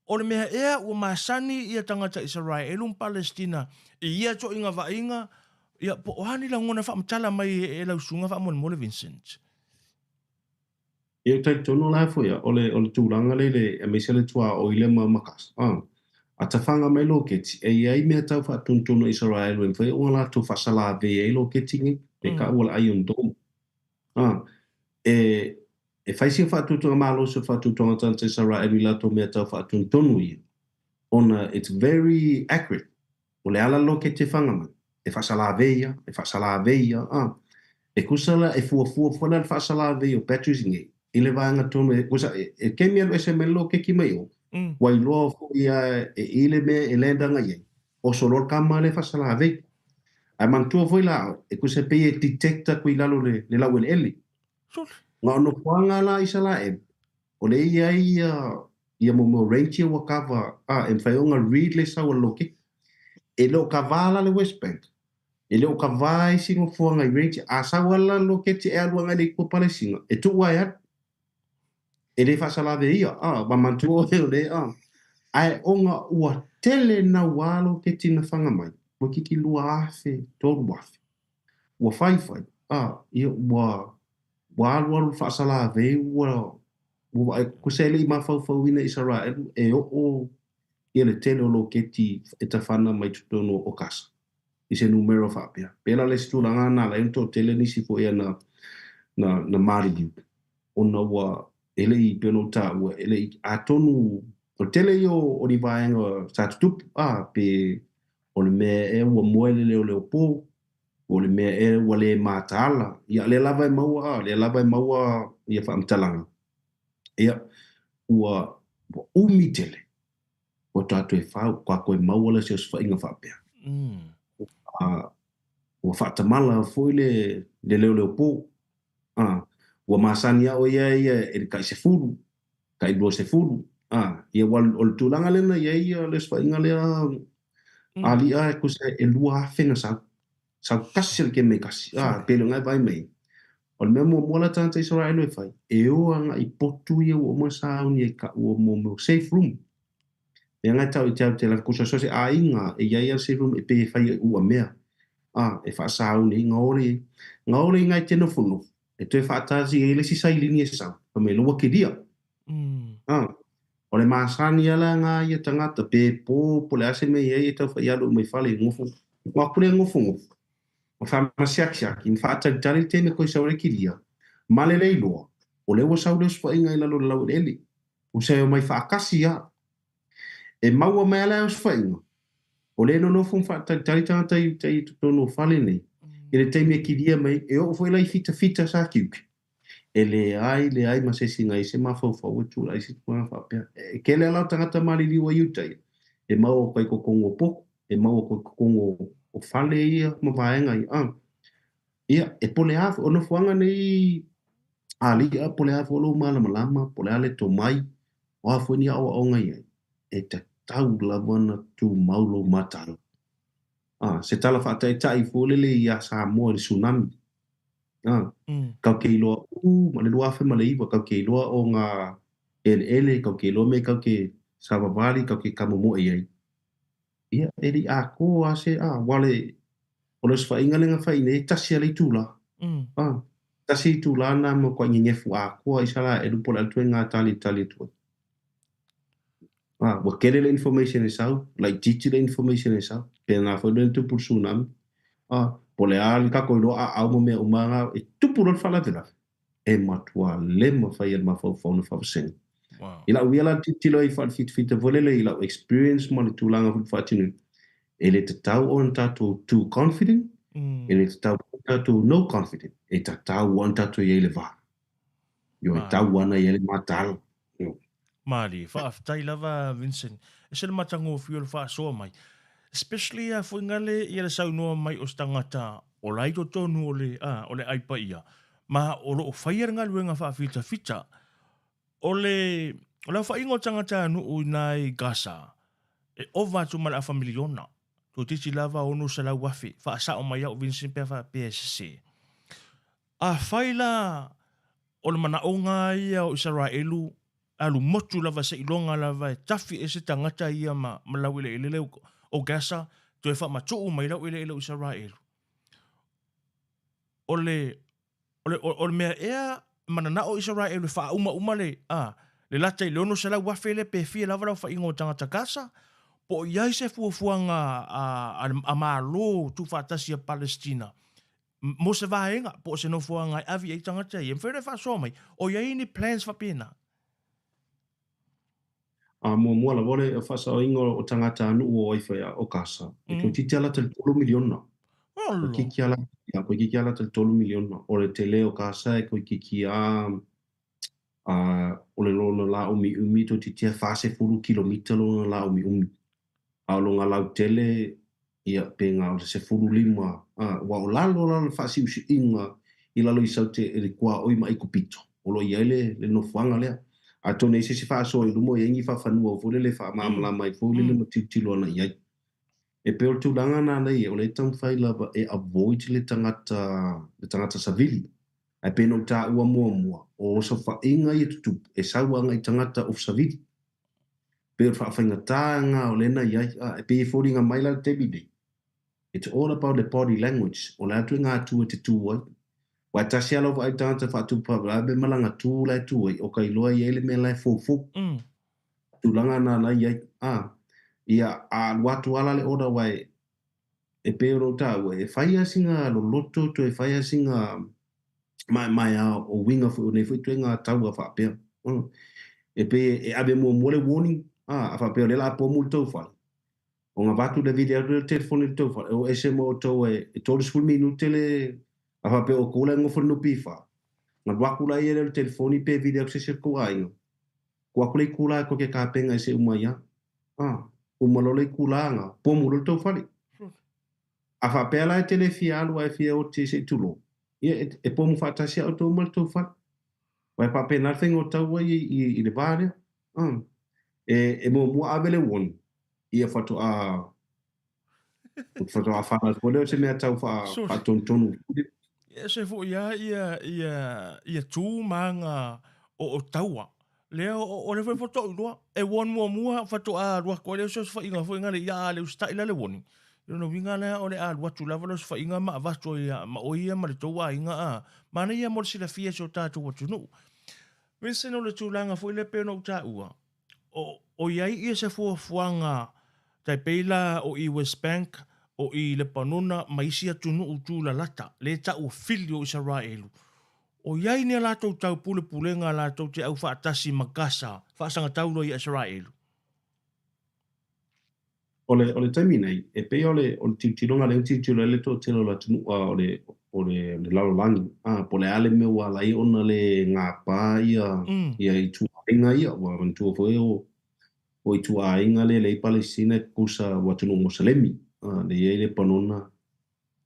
o le mea ea ua masani ia tangata Isaraelu Palestina ia to inga va inga ia po hani la ngona fa mtala mai e la sunga fa mon mole Vincent ia tai tono la fo ia ole tūlanga le e mesele tua o ile ma makas a tafanga mai lo keti e ai me tau fa tuntono Isaraelu en fa o la to fa sala ve e lo keti ni e ka wala ai on dom e fai si fa tuntono malo se fa tuntono tante Isaraelu la to me tau fa tuntono ia it's very accurate o le ala lo ke te whanga mai. E whaasala veia, e kusala e fuafua fwana le whaasala veia o batteries nge. I le vanga tonu, e kemi alo SML ke ki mai o. Wai loa fo ia e ile me e lendanga iei. O solor kama le whaasala veia. Ai mantua foi la, e kusa pe e detecta kui lalo le lau ele. Nga ono whanga la isala e. O le ia mo ranger wa kava, e mwhaionga read le sawa loke. E leo kavala le West Bank. E leo kavai singo fuanga i ranger. A sawa la loke te ea luanga le ko Palestina. E tu waiat. E le whaasala de ia. Ba mantua o le ai onga ua tele na walo ke tina whanga mai. Wa kiki lua afe, toru afe. Ua fai. Ia ua alu whaasala de ua kusele i mawhau ina Isaraelu e o ia le tele o lo keti e ta whana mai tutono o kasa. I se numero whapea. Pela le stulanga na la ento tele nisi fo ia na mariu. O na ua ele i peno ta ua ele i atonu o tele i o ni vaenga sa tutup pe o le mea e ua moele leo po o le mea e ua le matala. Ia le lava e maua ia whaamtalanga. Ia ua umi tele o tatu e whau kwa koe maua le se whainga whapea. Ua whaatamala foi le leo po. Ua masani au ia e kai se furu, kai dua se furu. Ia wal o le tūlanga lena ia le whainga lea alia e kuse e lua whenga sau kasi le ke me kasi. Pelo ngai vai mei. O le mea mua la tanta Isaraelu e whai. E oa nga i potu ia ua masa ni e ka ua mo safe room. E ngai tau i tau te la kusa sose a inga e ia safe room e pe e whai ua mea. E whaasau ni ngaore ngai tena whunu. E tue whaatazi e le si sailini e sau. Pa me lua ke dia. O le masani ala ngā ia tangata pe po le ase me ia e tau whai alu mai whale ngofu. Wakure ngofu. O whamasiak, in whaatari te me koe saure ki dia. Male leiloa. O lewa saure swa inga ila lo lau ele. O se o mai whaakasi ia. E maua mai ala o swa inga. O le no fun whaatari tangata i tono whale nei. E le teime ki dia mai, e o fwoi lai fita sa kiuki. E le ai ma se singa i se mawhau e tūra i se tūra whapea. E kele ala tangata mali liwa iutai. E maua kai ko kongo poko. E maua kai ko kongo o whale ia ma vaenga i ia e pole hafu ono fuanga nei ali pole hafu lo malama pole ale to mai o hafu ni au o ngai e te tau lavana tu maulo matalo se tala fata e tai folele ia sa mo le tsunami ka ke lo ma le lua fe ma le iwa ka ke lo o nga ele ka ke lo me ka ke savavali ka ke kamomo ia eri a ko ase wale o le sfainga lenga faine tasi ale tula tasi tula na mo ko nyefu ko Isaraelu po le tuenga tali tu wa kele le information is out like digital information is out pe na fo le tu tsunami po le al ka ko lo a mo me umanga e tu por fala de la e matua le mo fa ia ma fo no fa sen ila wila titilo i fa fit volele ila experience mo le tulanga fu fatinu ele te tau on tatu too confident ele te tau tatu no confident e te tau on tatu i ele va yo e tau ana i ele matal Mali, whaaftai lava Vincent. E se le matango fiol wha soa mai. Especially a whaingale i le saunua mai o stangata o laito tonu o le aipa ia. Ma o lo o whaiar ngā luenga whaafita fita. O le whaingo tangata anu o nai Gaza. E o vatu mala a familiona. To titi lava onu sa lau wafi. Whaasa o mai au Vincent pia wha PSC. A whaila o le mana o ngā ia o Isaraelu alu motu lava se ilonga lava e tafi e se tangata ia ma lau ele o Gaza to e wha matuu mai lau ele o Isaraelu. O le mea ea manana o Isaraelu wha uma le lata i leono se lau wafele pe fia lava lau wha ingo tangata Gaza po iai se fuafuanga a malo tu whatasi a Palestina. Mo se vaenga po se no fuanga avi e tangata i. Mwhere wha soa mai o iai ni plans wha pena. Mua la vole whasaoinga o tangata anu o waiwhai o kasa. E koe titi ala tali 3 miliona. Koe kiki ala tali 3 miliona. O le te leo kasa e koe kiki o le lono la umi to titi a whase furu kilomita lono la umi. A longa lau tele ia penga o se furu lima. Wa o lalo la whasi usi inga i lalo i saute e le kua oima i kupito. O lo iele le nofuanga lea. A tone i se whaaso i lumo i engi whawhanua o fule le whaamamala mai fule le matitilo ana iai. E peo tūlanga nā nei o le tang whai lava e avoid le tangata savili. Ai peno tā ua mua o so whainga i tutu e sauanga i tangata of savili. Peo whaawhainga tāanga o lena iai e pe fōringa maila te bide. It's all about the body language. O le atu ngā tua te tua. Wa tasi alo ai tangata whaatupa be malanga tū lai tua o kai loa i ele me lai fōfō. Tūlanga nā nei iai ia a watu ala le oda wai e pero ta e faia singa lo loto to e faia singa mai o winga fu ne fu tenga taua fa pe e pe e abe mo mole warning fa pe le la po multo fa o nga batu de video del telefone to fa o smo to e to sul minute le fa pe o kola ngo fu no pifa na wakula ye le telefone pe video se se ko ai ko akule kula ko ke ka penga se umaya o malole kulanga po mulo to fali a fa pela e telefia alu ai fia o te se tulo e po mu fatasi o to mal to fali vai pa pena fengo taua i le bare e mo avele won ia fatu a fala ko le se me tau fa tontonu se fu ia tu manga o taua leo o le foi foto lua e won mua fatu a lua ko le so fa inga foi ngale ya le usta ila le woni no vinga le o le a lua tu lava fa inga ma vasto ia ma o ia ma le toa inga mana ia mo sila fia so tatu watu no Vincent o le tūlanga foi le peo no ta ua o iai ia se fuanga tai peila o i West Bank o i le panona maisi atunu o tūla lata le ta o filio Isaraelu o iai ni la tau pule nga la tau te au whaatasi makasa whaasanga taulo i Isaraelu. O le taimi nei, e pe o le titilonga le titilo le to telo la tunu o le lalolangi. Po le ale me wa lai ona le ngā pā ia i tu ainga ia, wa mantua fo o i tu ainga le Palestina kusa watunu Mosalemi. Le ie le panona.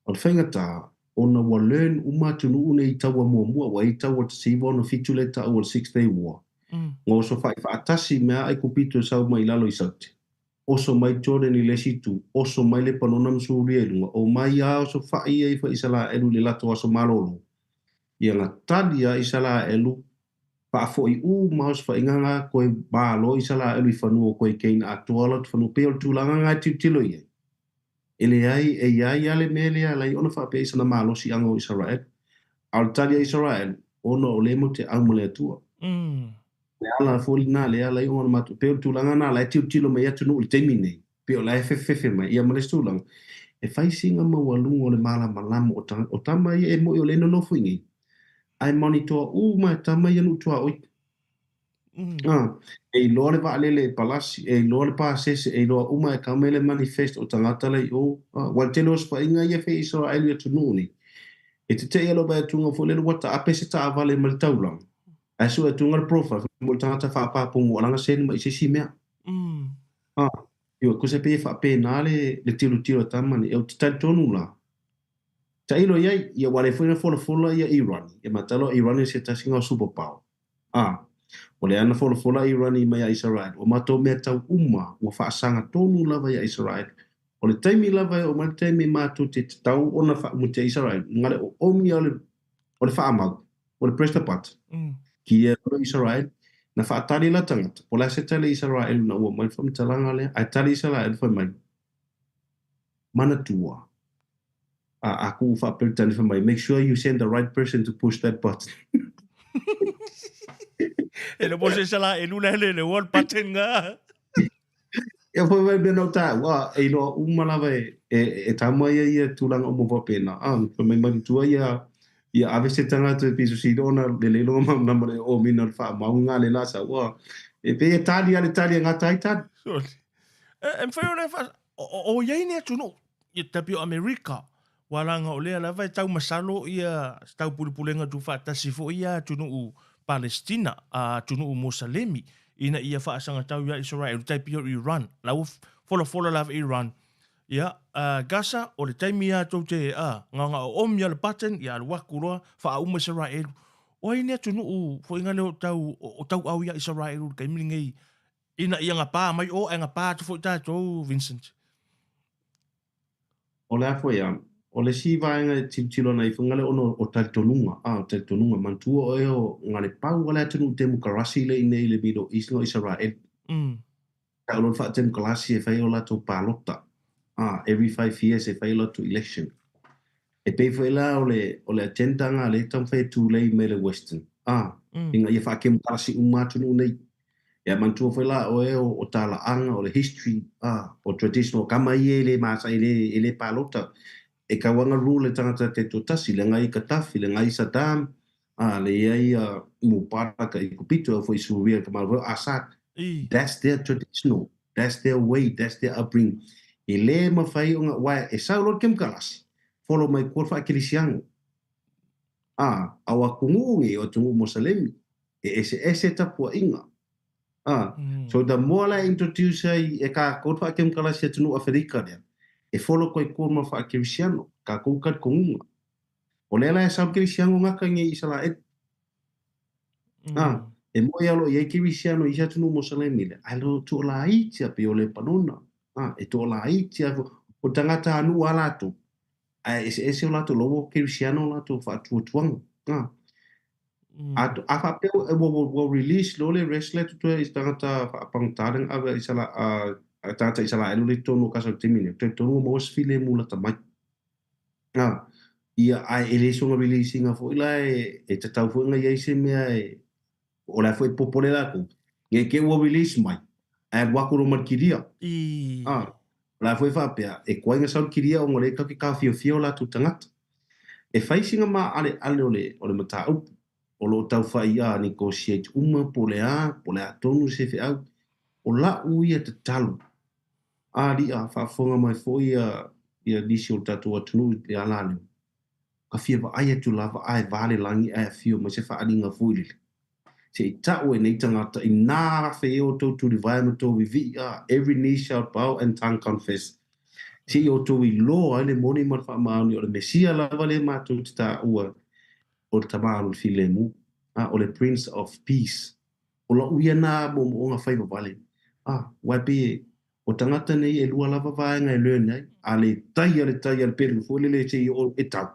O le whaingata, ona wa learn umatunu une i taua mua wa i taua te siwa ona fitu le ta o 6 Day War. Ngō so whaatasi mea ai kupito sau mai lalo i saute. Oso mai Jordan i lesitu, oso mai le panona msuri e lunga, o mai a oso whai e wha Isaraelu le lato aso malolo. Ia ngā tali a Isaraelu, whaafo i ma oso whainganga koe bālo Isaraelu i whanua koe keina atuala tu whanua peo tūlanga ngai tiutilo ia. Ele ai e iai ale mele a lai ona whape isana malo si ango Isaraelu. Al tali a Isaraelu, ona o lemo te aumale atua. Le ala foli na le ala i ona matu peo tūlanga na la tiu tilo mai atu nuu le teimi nei peo la fefe mai ia male stūlanga e whai singa mawalunga o le mala malama o tama ia e mo i o le no fuingi ai monitor mai tama ia nu tua oi e loa le vaalele palasi e loa le pasese e loa uma e kamele manifest o tangata le o wal telo spa-inga ia fe Isaraelu atu nuu ni e te te alo bai atunga fo le wata apese ta avale mali taulanga asu atunga le profile mo tangata whaapapongo alanga seni ma isesi mea. Iwa kuse pe whaapena le tilo tamani e o titai tonu la. Ta ilo iai, ia wale fuina fola ia Iran. Ia matalo Iran se tasinga o superpower. O le ana fola Iran i mai a Isaraelu. O mato mea tau uma ua whaasanga tonu lava ia Isaraelu. O le taimi lava o mai taimi mātu te tau ona whaamutia Isaraelu. Ngale o omi o le whaamau. O le presta pat. Ki e o Isaraelu. Na whaatari la tangata. Po la se tale Isaraelu na ua mai whamtalanga lea. Ai tale Isaraelu whai mai. Mana tua. Aku whaapelitani whai mai. Make sure you send the right person to push that button. E le pose Isaraelu le one button nga. E whai mai bena o tā. E inoa umalawa e tama ia tūlanga o mo whapena. Whai mai maritua ia ave se tangata piso si dona le longa mamna o mina fa maunga le lasa wa E pe tali ale tali ngata ai tali. Sorry. En whai ona wha, o iei nea tunu, i tapio Amerika, walanga o lea lava tau masalo ia tau pulipulenga tu whaatasi fo ia tunu u Palestina, a tunu u Mosalemi, ina ia whaasanga tau ia Isaraelu, taipio Iran, lau fola lava Iran. Ia, Gaza, o le taimi ia tau te nganga o omi ala paten, ia ala wakuroa, wha uma Isaraelu. O ai nea tunu u, fo inga leo tau au ia Isaraelu, kai miringei, ina ia ngā mai o e ngā pā tu fo tātou, Vincent. O le afo ia, o le si vaenga tilo na ifungale ono o talitonunga, mantua o eo ngale pau wale atunu temu karasi le ine ile Middle East no Israel. Ka ulon wha temu karasi e whai o lato pālota. Every 5 years e whai o lato election. E pei whai la o le agenda ngā le tam whai tu lei me le Western. Inga ia wha kemu karasi umatunu nei. Ia mantua whai la o eo o tala anga o le history, o traditional kama i le masa i le pālota. E ka wanga rule tangata te totasi, le ngai Katafi, le ngai Saddam, le iai Mubarak i kupito fo i Suria ka maru Assad. That's their traditional, that's their way, that's their upbringing. E le mawhai o ngā wai, e saulot kem kalasi, follow mai kua kirisiango. Awa kungungi o tungu Mosalemi, e ese tapua inga. So the more I introduce e ka kua kem kalasi tunu Afrika lea, e follow koi kua mawha kirisiano, ka kukat kungunga. O lela e sau kirisiano ngaka nge Isaraelu. E moi alo i kirisiano i tunu Mosalemi le, alo tu ola itia pe o le panona. E tu ola itia o tangata anu alato. Ese o lato lowo kirisiano lato whaatuatuanga. A whapeo e wo release lo le wrestler tu e tangata whaapangataren awa tangata Isaraelu le tono kasau temine. Te tono mawas file mula tamai. Ia ai ele songa releasinga fo ila e te tau fo nga yeise mea o la fo e popole la ko. Nge ke wo release mai. E wakuro markiria. La fo e whapea e kua inga sau kiria o ngore ka fio la tu tangata. E whaisinga ma ale ole mata upu. O lo tau whai negotiate po le tonu se fe au. O la uia te talu. Li a whaafonga mai fo ia nisi o tatu atunu le alane. Ka fia wa aia tu lava ai vale langi ai fio mai se whaalinga fuilile. Se i tau e nei tangata i nā fe o tau tu vai ma tau vivi every knee shall bow and tongue confess. Se i o tau i lo ai le moni man wha mauni o le mesia lava le mātou te tā ua o le tamaru file mu. O le Prince of Peace. O la uia nā mo ngā whaiva vale. Wai pe o tangata nei e lua lava vaenga e leo nei. Le tai ale peru fo le se i o e tau.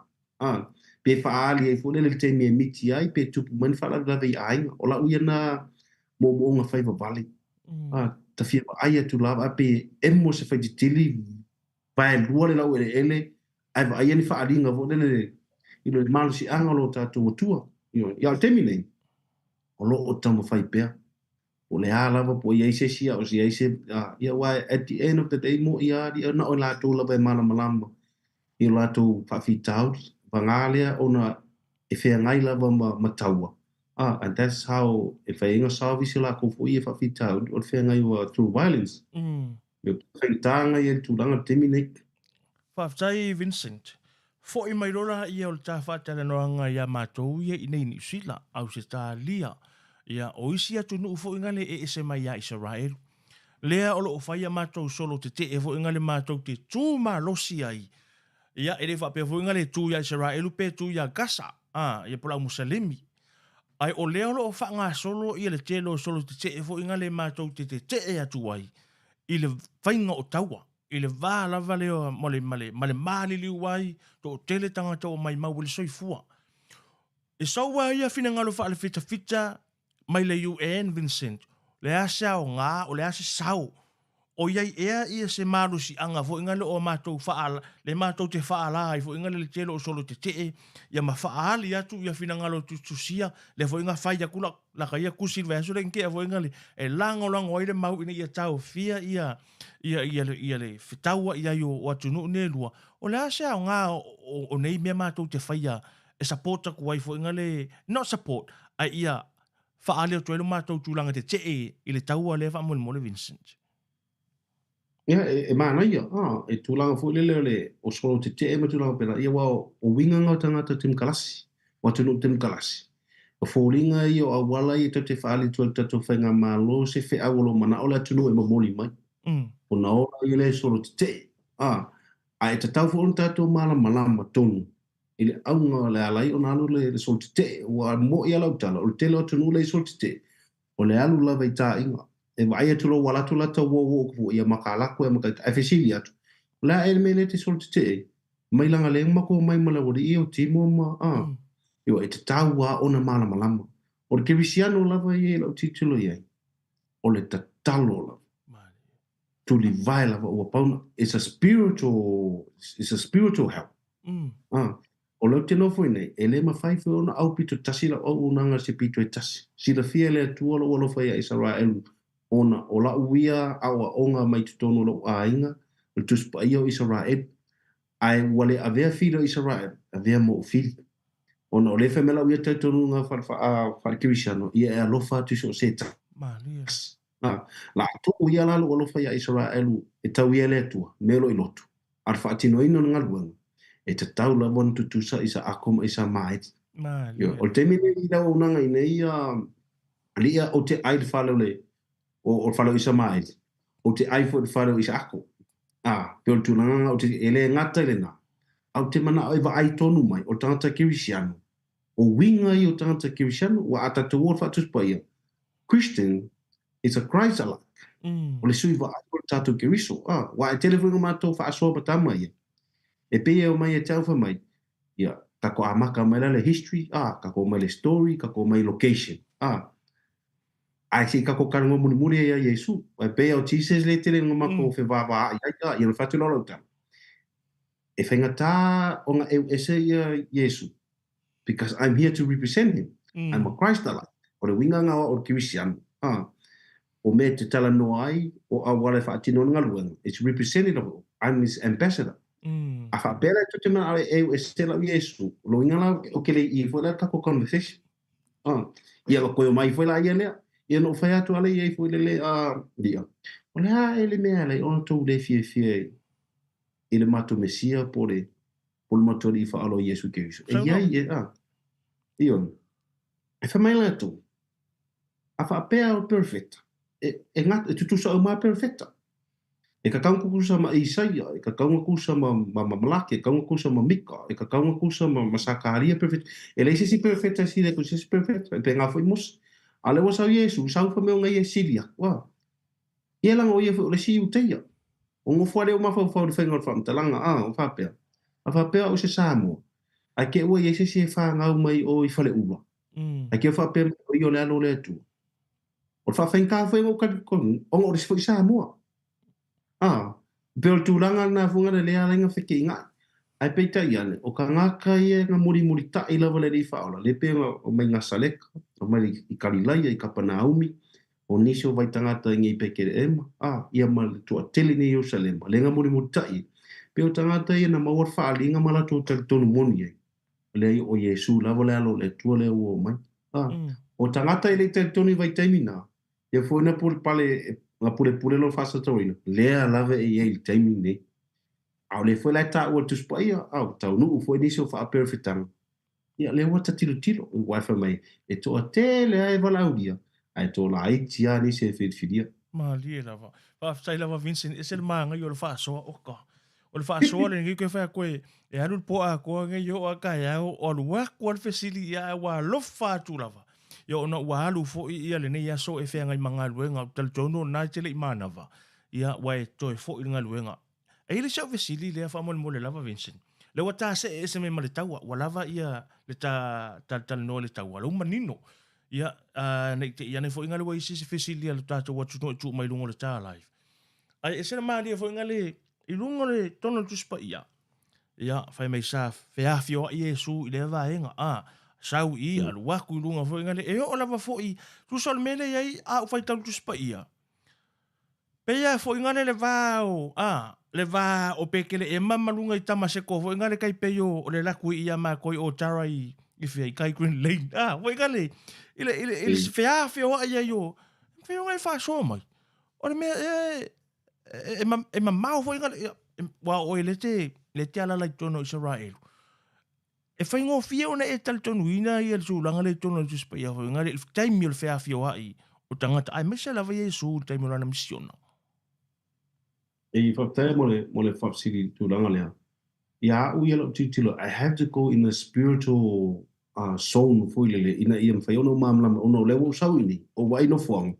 Pe whaali e fo le te mea miti ai pe tupu mani whala lava i ainga. O la uia nā mo ngā whaiva vale. Ta fia aia tu lava pe emo se whaititili vai lua le lau ele ai va aia ni whaalinga fo le ilo malu si anga lo tātou tua. Ia temi nei, o lo o tamu whai pēr. O le ālawa po ia ise sia, o si ise, ia wai, at the end of the day, mo ia na o lātou lawa e malama. I lātou whawhitau, wangālea, ona e whea ngai lawa ma taua. And that's how, e whai inga sāwisi la ko fo ia whawhitau, o whea ngai wa through violence. Me whaitanga i e tūranga temi nei. Whaftai Vincent. Fo i mai rora ia o le tā Faatalanoaga ia mātou ia i nei ni sila au se tā lia. Ia o isi atu nuu fo ingale e se mai ia Isaraelu. Lea o lo o whaia mātou solo te fo ingale mātou te tū mā losi ai. Ia e le whapea fo ingale tū ia Isaraelu pe tū ia Gaza. Ia pola Musalemi. Ai o lea o lo o wha solo ia le telo solo te fo ingale mātou te atu ai. I le whainga o taua. I le vā lava leo male mali liu wai, to tele tangata o mai mau le soifua. E saua ia fina ngalo wha le fita mai le UN, Vincent. Le asa o ngā, o le asa sau. O iai ea ia se maru si anga, fo ingale o mātou whaala, le mātou te whaala, fo ingale le telo o solo te, ia ma whaali atu, ia fina ngalo tusia, le fo inga whaia kula, laka ia kusil vēsu le nkea, fo ingale, e lango aile mau ina ia tau fia ia le whitaua ia yo o atunu ne lua. O le asa o ngā, o nei mea mātou te whaia, e supporta kuai fo ingale, not support, ia faale o tuelu mātou tūlanga te i le taua le wha mole Vincent. Ia, mana ia, tūlanga fo le o solo te ma tūlanga pera, ia wa o winga ngau tangata tim kalasi, watu tim kalasi. O fōringa ia o awala i te whaali tual tato whainga malo se whe awalo mana o le atunu e mamoli mai. O na ora i le solo te, a e te tau fōn tato malama tonu. I le aunga le alai o na alu le solo te, wa mo i alau tala, o le tele atunu le solo te, o le alu lava i tā inga. E vai e tulo wala tula ta wo ko ia makalako e makata e fesili atu la e me le te sol te mai langa le mako mai mala o i o timo ma yo e te taua ona mala malama o ke visiano lava i lo titulo ye o le tatalo la to live lava o pauna it's a spiritual help o lo te no foi nei e le mafai foi ona au pito tasila o unanga se pito e tasi sila fia le tuolo o lo fai a Isaraelu ona o la uia awa onga mai tutono lo ainga o tuspa ia o Isarael ai wale avea filo Isarael avea mo fil ona o le femela uia tautonu nga farkirisiano ia e alofa tuso seta la tu uia la lo fa ia Isarael e tau ia le tua melo i lotu ar fatino ino nga luanga e te tau la bon tutusa isa akom isa maet o te mine i da unanga ina ia o te aid falo le o falo isa mai o te iPhone falo isa ako pe o tunanga o te ele ngata le na au te mana o va ai tonu mai o tanta kirisiano o winga i o tanta kirisiano wa ata te wor fatus paia Christian is a Christ alike o le sui va ai o tatu kiriso wa e telefonu mato fa aso batama ia e pe o mai e tau fa mai ia ka ko amaka mai le history ka ko mai le story ka ko mai location ai si ka ko kan mo muni ya Yesu ai pe o Jesus le tele ngoma ko fe va ia ia fatu lo ta e fenga ta onga ese ya Yesu because I'm here to represent him I'm a Christ alike o le winga nga o Christian o me te talanoa ai o awale fa tino nga luenga it's representative I'm his ambassador a fa bela te ma ese la Yesu lo winga la o ke le I fo la ka ko conversation ia ko mai foi la ia le ia no fai atu ale ia foi lele dia ona ele me ale on to le fie ele mato mesia por mato di fa alo Yesu Cristo e ia ion e fa mai la tu a fa pea o perfect e ngat tu sa ma perfecta e ka kau ku sa ma Isaia e ka kau ku sa ma malaki e ka kau ku sa ma Mika e ka kau ku sa ma Sakaria perfect ele si perfecta si le ku si perfecta pe nga foi mos ale wa sa Yesu sa fa me ngai Silia wa ia langa o ia le si uteia o ngo fare o ma fa de fenga fa talanga o fa pea o se samo a ke o ia se fa nga mai o I fale uwa a ke fa pea o yo le alo le tu o fa fenga fa o ka kon o le se samo Bel tulanga na funga le alenga fekinga ai peita iane o ka ngaka ia nga muri ta I lava le faola le pe o mai nga saleka o mai I Kalilaia I Kapanaumi o nisi o vai tangata ngi pekere ema ia mal tu ateli ni Jerusalem le nga muri ta I pe o tangata ia na mawar faalinga mala tu tonu moni le o Yesu lava le alo le tu le o mai o tangata ile tonu vai taimina ia foi na por pale nga pule lo fasa toina le lava il timing ne au le foi la ta o tu spaia au tau no foi ni so fa perfectang ia le wata tilo o wifi mai e to tele ai valaudia ai to la tia ni se fidia ma li lava fa sai lava Vincent e sel manga yo le fa so o le fa so le ngi ko fa ko e anu po a ko ngi yo aka ya o lu wa ko facility ya wa lo fa tu lava yo no wa lu fo ia le nei so e fenga I manga luenga tal tono na tele I manava ia wa e to e fo I nga luenga e le so vesili le fa mo le lava Vincent le wata se e se me male taua wa lava ia le ta no le taua lo manino ia nei te ia nei fo nga le wa isi vesili le tato wa tu mai lungo le ta live ai e se ma le fo nga le I lungo le tono tu spa ia fa mai sa fe afio Yesu le va enga sau I alu waku lunga fo ngale e o lava fo I tu sol mele ai o fai tau tu spa ia pe ia fo ngale le va o pekele e mama lunga I tama se ko fo ngale kai pe yo o le laku ia ma koi o tara I fia I kai Green Lane. Wai kale, ile fea wa ia yo. Fea ngai fa so mai. Ora me e mau foi kale, wa o le te ala lai tono Isaraelu. E fai ngō fia ona e tal tonu ina I al sūlanga le tono tu spa ia foi ngare, taimi o le fea wa I, o tangata, ai mese lava Yesu, taimi o lana misiona. E whaptea mo le whapsiri tūranga lea. Ia ui alo titilo, I have to go in a spiritual zone foi lele, ina ia mwhai ono mamlama, ono lewo sau ini, o wai no fuang,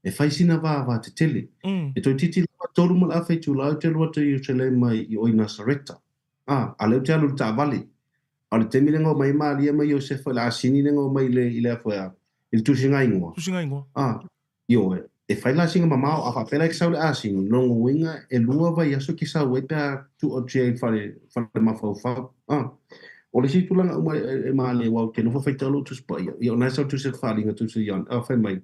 e whai sina wā te tele. E toi titilo tolu mal awhai tu lau te lua te Jerusalem mai I oi Nasareta. A leo te alu ta vale. A le temi lengo mai maalia mai Iosefa, le asini lengo mai le afoea, il tusinga ingoa. Tusinga ingoa. Io e whai la singa mamao a whapela ki sau le asini, longo winga e lua vai aso ki sau e pia tu o tia I whare mawhau whau. O le si tulanga uma e maale wau ke no whawhaitalo tu spa ia. Ia o nai sau tu se whalinga tu se ian. Whai mai.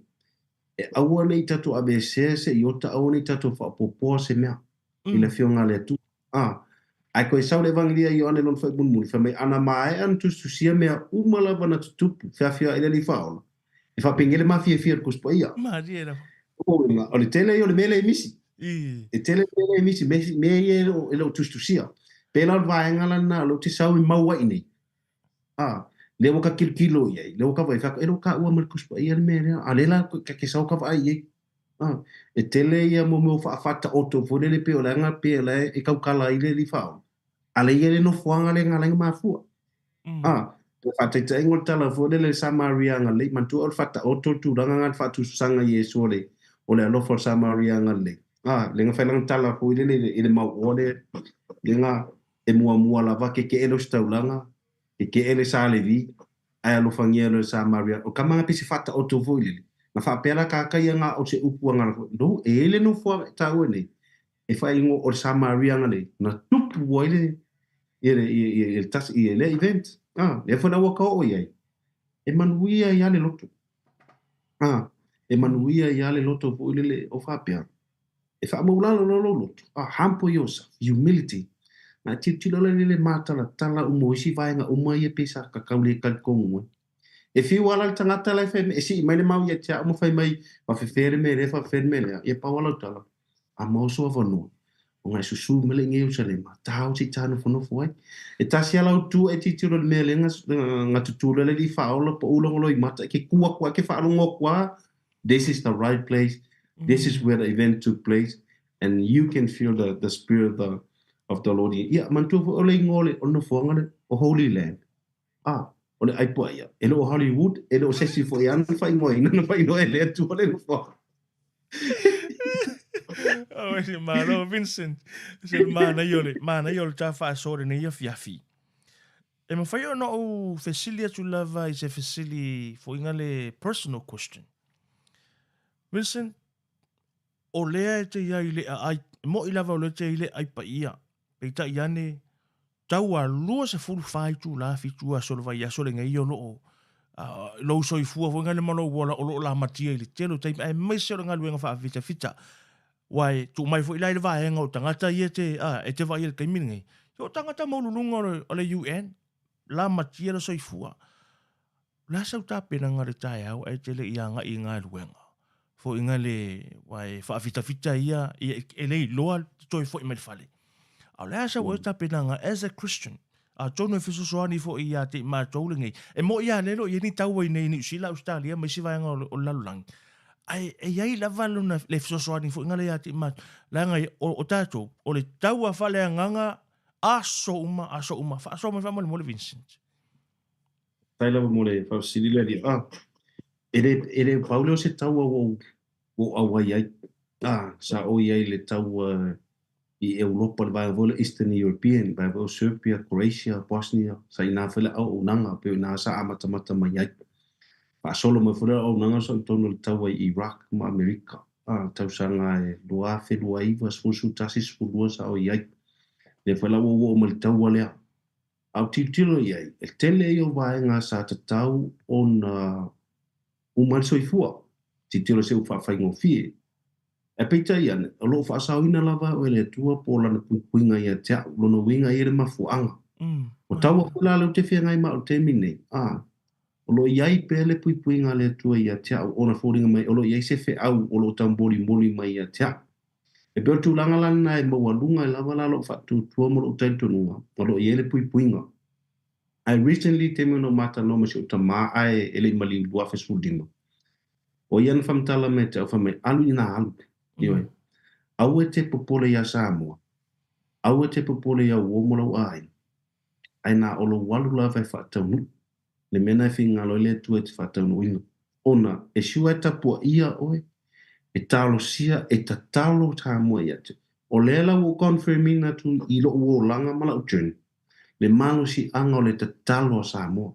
E aua nei tatu ABC se I ota aua nei tatu whapopoa se mea. I le whionga le tu. Ai koe sau le vangilia I ane lon whai munmuni. Whai mai ana mae an tu sia mea umala wana tutupu. Whiawhia I le li whaola. E whapengele mawhia ku spa ia. Mariera. O le tele I o le mele emisi. E tele mele emisi. Me I e lo tustusia. Pela o vaenga na lo te sau I maua inei. Lewa ka kilo iai. Lewa ka vai whaka. Ero ka ua markuspa ia le mele. A lela ka ke sau ka vai iai. E tele ia mo me o whaafata oto. Fone le peo langa peo le e kaukala I le li whao. A le ia le no fuanga le ngalenga mafua. Te whataita ingol tala fone le Samaria nga le. Mantua o whata oto tu ranga ngan whatu sanga Yesu o le alofo Samaria nga le. Lenga whailang tala fo ile mau ode. Lenga e mua lava ke elo staulanga. Ke ele sa levi. Ai alofangia le Samaria. O kamanga pisi whata oto fo ile. Na whapela kakai nga o se upu nga. No, ele no fua tau ne. E whai ingo o Samaria nga le. Na tupu wa ile. Ile event. E whana waka o iai. E manuia I ale loto. E manuia I ale loto fo ile o whapea. E wha maulalo loto. Hampo yourself. Humility. Na titilo le matala tala umoisi vaenga umai pesa ka kaule ka kongo. E fi wala tangata la fe e si mai mau ia tia mo fai mai va fe fere me re fa fer me e pa wala tala. A mo so vano. O ngai susu mele nge Jerusalem. Tau si tano fono foi. E tasi ala tu e titilo me le nga tutula le di faola po ulo ngolo I mata ke kua ke fa longo kwa. This is the right place. This is where the event took place and you can feel the spirit of the Lord. Ia mantu o le ngole o no fuanga o Holy Land. O le aipo ia. E lo Hollywood, e lo sesi fo ia fai ngoi, no fai no ele tu o le fo. Ese malo Vincent. Ese mana yole ta fa sore ne ia fiafi. E ma fai no o fesilia tu lava is a fesili fo ingale personal question. Vincent, o lea te ia ile ai mo I lava o le te ile ai pa ia. Peita iane taua lua se fulu fai tu la fitu a solo vai a solo ngai o lo lo so I fua fo ngale malo wala o lo la matia ile telo tai ai mai se nga luenga fa fita wai tu mai fo ile vai nga o tangata ia te e te vai ile kai mingi o tangata mo lulunga o le UN la matia so I fua la sa ta pena nga tai au ai te le ia nga I nga luenga fo ingale wai fa fita ia ele loa toi fo I mai fale. Alea sa o ta penanga as a Christian. A tono fiso soani fo ia te ma taulingi. E mo ia lelo ia ni taua I nei ni sila Australia mai si vaenga o lalulang. Ai ai lava luna le fiso soani fo ngale ia te ma langa o tato o le taua fale nganga aso uma fa aso ma mo le Vincent. Tai lava mo le fa silile di ele Paulo se taua o awai ai. Sa o ia le taua I Europa le vai vola Eastern European, vai vola Serbia, Croatia, Bosnia, sa ina fele au nanga pe na sa amata mai ai. Pa solo mo fele au nanga so tono le taua I Iraq ma Amerika. Tau sanga e lua fe lua iwa sfusu tasis fulua sa o iai. Le fele o mo le taua lea. Au titilo iai. E tele I o vaenga sa tatau on umal soifua. Titilo se ufa whaingo fie. E peita iane, o loo whaasawina lava o ele tua po lana puinga ia tea, lono winga i ele mafuanga. O taua kula le te fia ngai ma o te mine. O lo iai pele pui ngā le tua ia tia o ona fōringa mai, o lo iai se fe au o lo tambori moli mai ia tia. E peo tu langa lana e maua lunga e lava lalo whatu tua mo lo taitonunga, o lo iai le pui nga. I recently te meno mata no masi o ta maa ai e le mali lua fesudinga. O ian whamtala me te au whamai alu ina alu. Ioi. Au e te popole ia Samoa. Au e te popole ia uomolau ai. Ai nā olo walu lava e whataunu. Le mena e whinga lo le tu e te whataunu ino. Ona, e shua e tapua ia oe. E talo sia, e ta talo tā mua ia te. O lela o confirmina tu i lo uo langa mala ucheni. Le malo si anga o le ta talo a Samoa.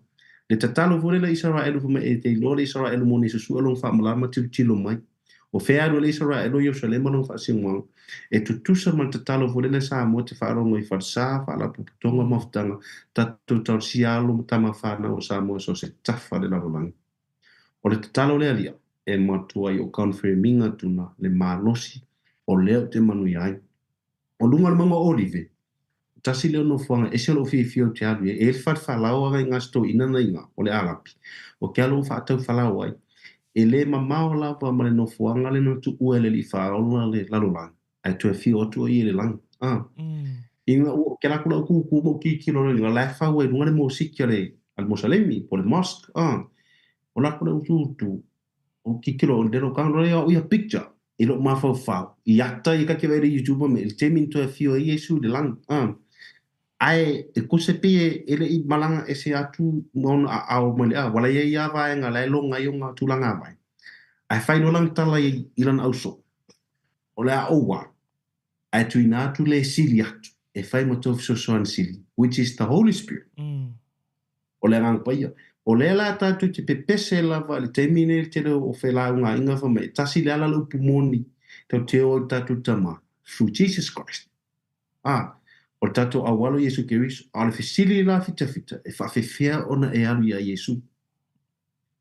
Le ta talo vore le Isaraelu fume e te ilo le Isaraelu mo ni susu along whamalama tilo mai. O whea alo le Isaraelu Yerusalema long whaasiongwang. E tutusa man ta talo vore le Samoa te whaarongo i wharsa, whaala puputonga mawhtanga, tatu tau sialo tama whanau o Samoa so se tafa le larolangi. O le ta talo le alia, e matua i o confirminga tuna le malosi o leo te manui ai. O lunga le manga olive, tasi leo no fuanga e se lo fio te alu e le whalau aga i ngasto ina na inga o le alapi. O ke alo whaatau whalau ai, e le mamao lapa ma le no fuanga le no tu ue le li whaoluna le lalolang. Ai tu e fio otu i le lang. Inga o ke la kula ku mo ki kilo le la fa we lunga le mo sikya le al mosalemi po le mosque. O la kula utu o ki kilo o dero kang le o ia picture. I lo mafau fau. I ata i ka ke vere YouTube me il temin to e fio i Yesu le lang. Ai e kose pie ele i malanga e se atu mon a au mele a wala ye ya va nga le longa yo nga tulanga vai ai fai no lang tala i ilan auso o le a owa ai tu ina tu le sili atu e fai mo tof so so an sili which is the Holy Spirit o le rang paia o le la ta tu te pepese la va le termine te o fe la nga inga fa me tasi le ala lo pumoni te o ta tu tama through Jesus Christ o tato awalo Yesu Keriso, ale fesili la fita, e whawhewhea ona e alu ia Yesu.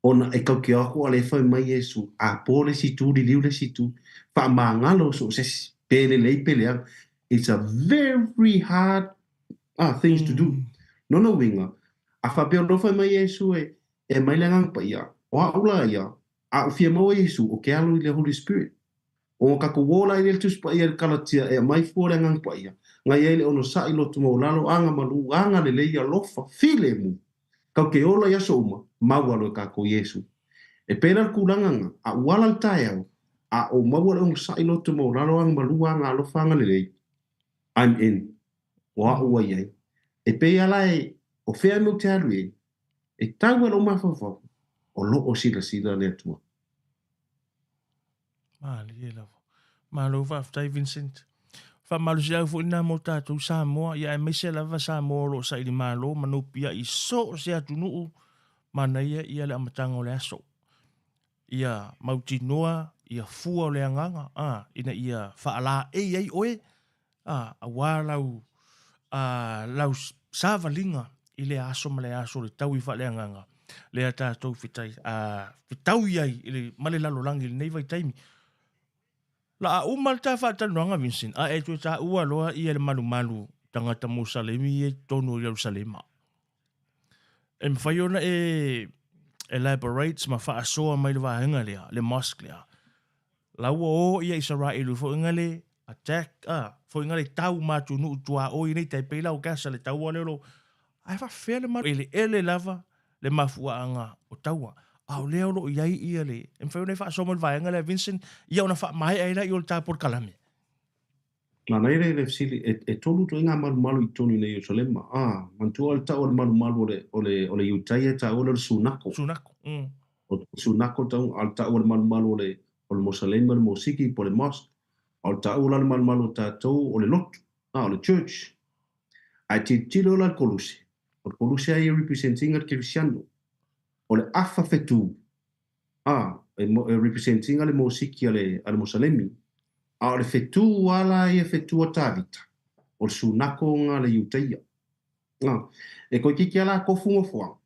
Ona e kau ke ako ale whai mai Yesu, a pōle situ, li liu le situ, wha maangalo so se pele lei pele au. It's a very hard things to do. Nono winga, a whapea no whai mai Yesu e mai le ngangpa ia, o a ula ia, a whia maua Yesu, o ke alu i le Holy Spirit. O kako wola i le tuspa ia le kalatia e mai fōre ngangpa ia. Ngai ele ono sa ilo tumo lalo anga malu anga le leia lofa file mu kau ke ola ya soma mawalo ka ko Yesu e pena kulanga a wala tayo a o mawalo ono sa ilo tumo lalo anga malu anga lofa anga le lei I'm in wa ua ye e pe ala e o fea mo te arue e tau lo mafafa o lo o sila le tua malo fa Vincent fa malusia fu ina mo tatu Samoa ia e mese lava Samoa lo sa ili malo manupia i so se atunu mana ia le amatanga o le aso ia mauti noa ia fua o le anganga ina ia faala ai oe a walau lau savalinga i le aso ma le aso le tau i fa le anganga le ata tau fitai fitau iai ile male lalo langi le nei vai taimi la umal ta Faatalanoaga Vincent e tu ta ua loa i le malu tangata Musalemi e tonu Yerusalema e mwhaiona e elaborates ma whaasoa mai le vahenga lea le mosque lea laua o ia Isaraelu fo ingale attack fo ingale tau matu nu tua o i nei tai peila o kasa le tau o leo ai fa fele ma ele lava le mafuanga o taua au leo lo iai ia le en whaiona fa so mo vaenga le Vincent ia ona fa mai ai la i o ta por kalame la nei le sili e tolu to inga malu i tonu nei Yerusalema mantua al ta o malu o le Utaia ta o le sunako o sunako ta al ta o malu o le Mosalema le mosiki po le mosque al ta o le malu ta to o le lot o le church ai ti tilo la Colossi o Colossi ai representing al cristiano o le afa fetu representing ale mosiki ale Mosalemi a le fetu wala ia fetu o tavita o le sunako nga le Utaia e ko kiki ala ko fungo fua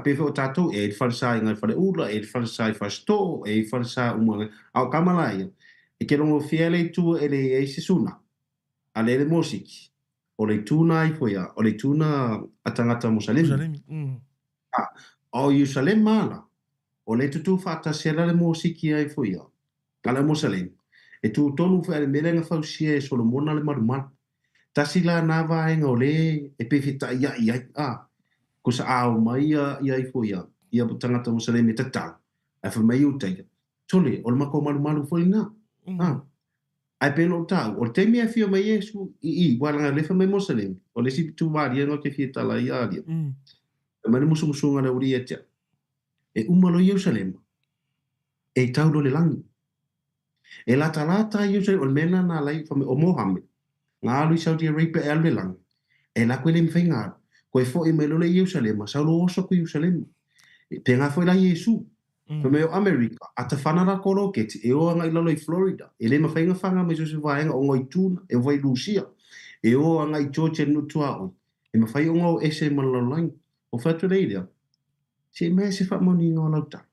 pe o tatou e falsa nga fale ula e falsa fasto e falsa uma au kamalaia e ke longo fiele tu ele e se suna ale le mosiki o le tuna ai foi o le tuna atangata Musalemi. O Yerusalem mala. O le tutu whaatasela le mōsiki ai foi Kala Musalemi. E tu tonu wha le merenga whausia e Solomona le marumara. Tasi la nā vāenga o le e pewhita ia. Ko sa ao mai ia i foi ia tangata Musalemi tatau. Ai whamai utai. Tole, o le mako maru foi nā. Ai peno tau, o te mea fio mai Yesu i walanga lefa mai Musalemi. O le sipi tu wāria no te fia tala i aria. E mani musunga le uri tia. E umalo Yerusalem. E tau lo le langi. E lata Yerusalem, o le mena nā lai o Mohammed. Ngā alu i Saudi Arabia e alu le langi. E la koe le mwhai ngā. Koe fo i melo le Yerusalem, saulo oso ko Yerusalem. Pe ngā fo i la Yesu. Pe o Amerika, a te whanara koro keti, e o anga i lalo i Florida. E le mawhainga whanga me Joseph Vaenga o ngoi tūna, e vai Lucia. E o anga i Georgia nutua oi. E mawhai o ngau ese malalaing. O whatu reirea. Se mea se whamoni ngā lauta.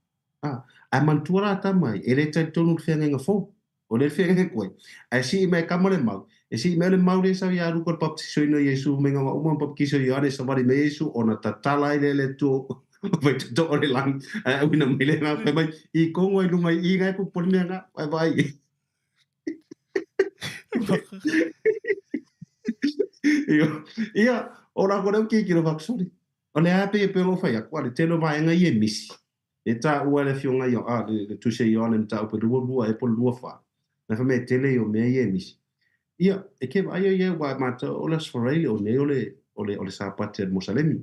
A mantua rā tamai, e le tai tonu whianga inga fō. O le whianga koe. A si i mea kamare mau. E si i mea le mau le sa i aru kor baptiso ina Yesu, me ngā uman baptiso i are sa wari me Yesu, o na tatala i le tō. Vai te tō ore lang. Una mai le ngā koe mai. I kongo i lunga i ngai pupoli mea ngā. Vai. Ia, o rā kore o kikiro waksori. O le ape e pēngo whai akua, le tēno vaenga i e misi. E tā ua le fionga i o, le tuse i o ane mta upe lua, e po lua wha. Na wha mea tele i o mea i e misi. Ia, e ke vai o ia wa mata o le Isaraelu o ne o le sapati al Musalemi.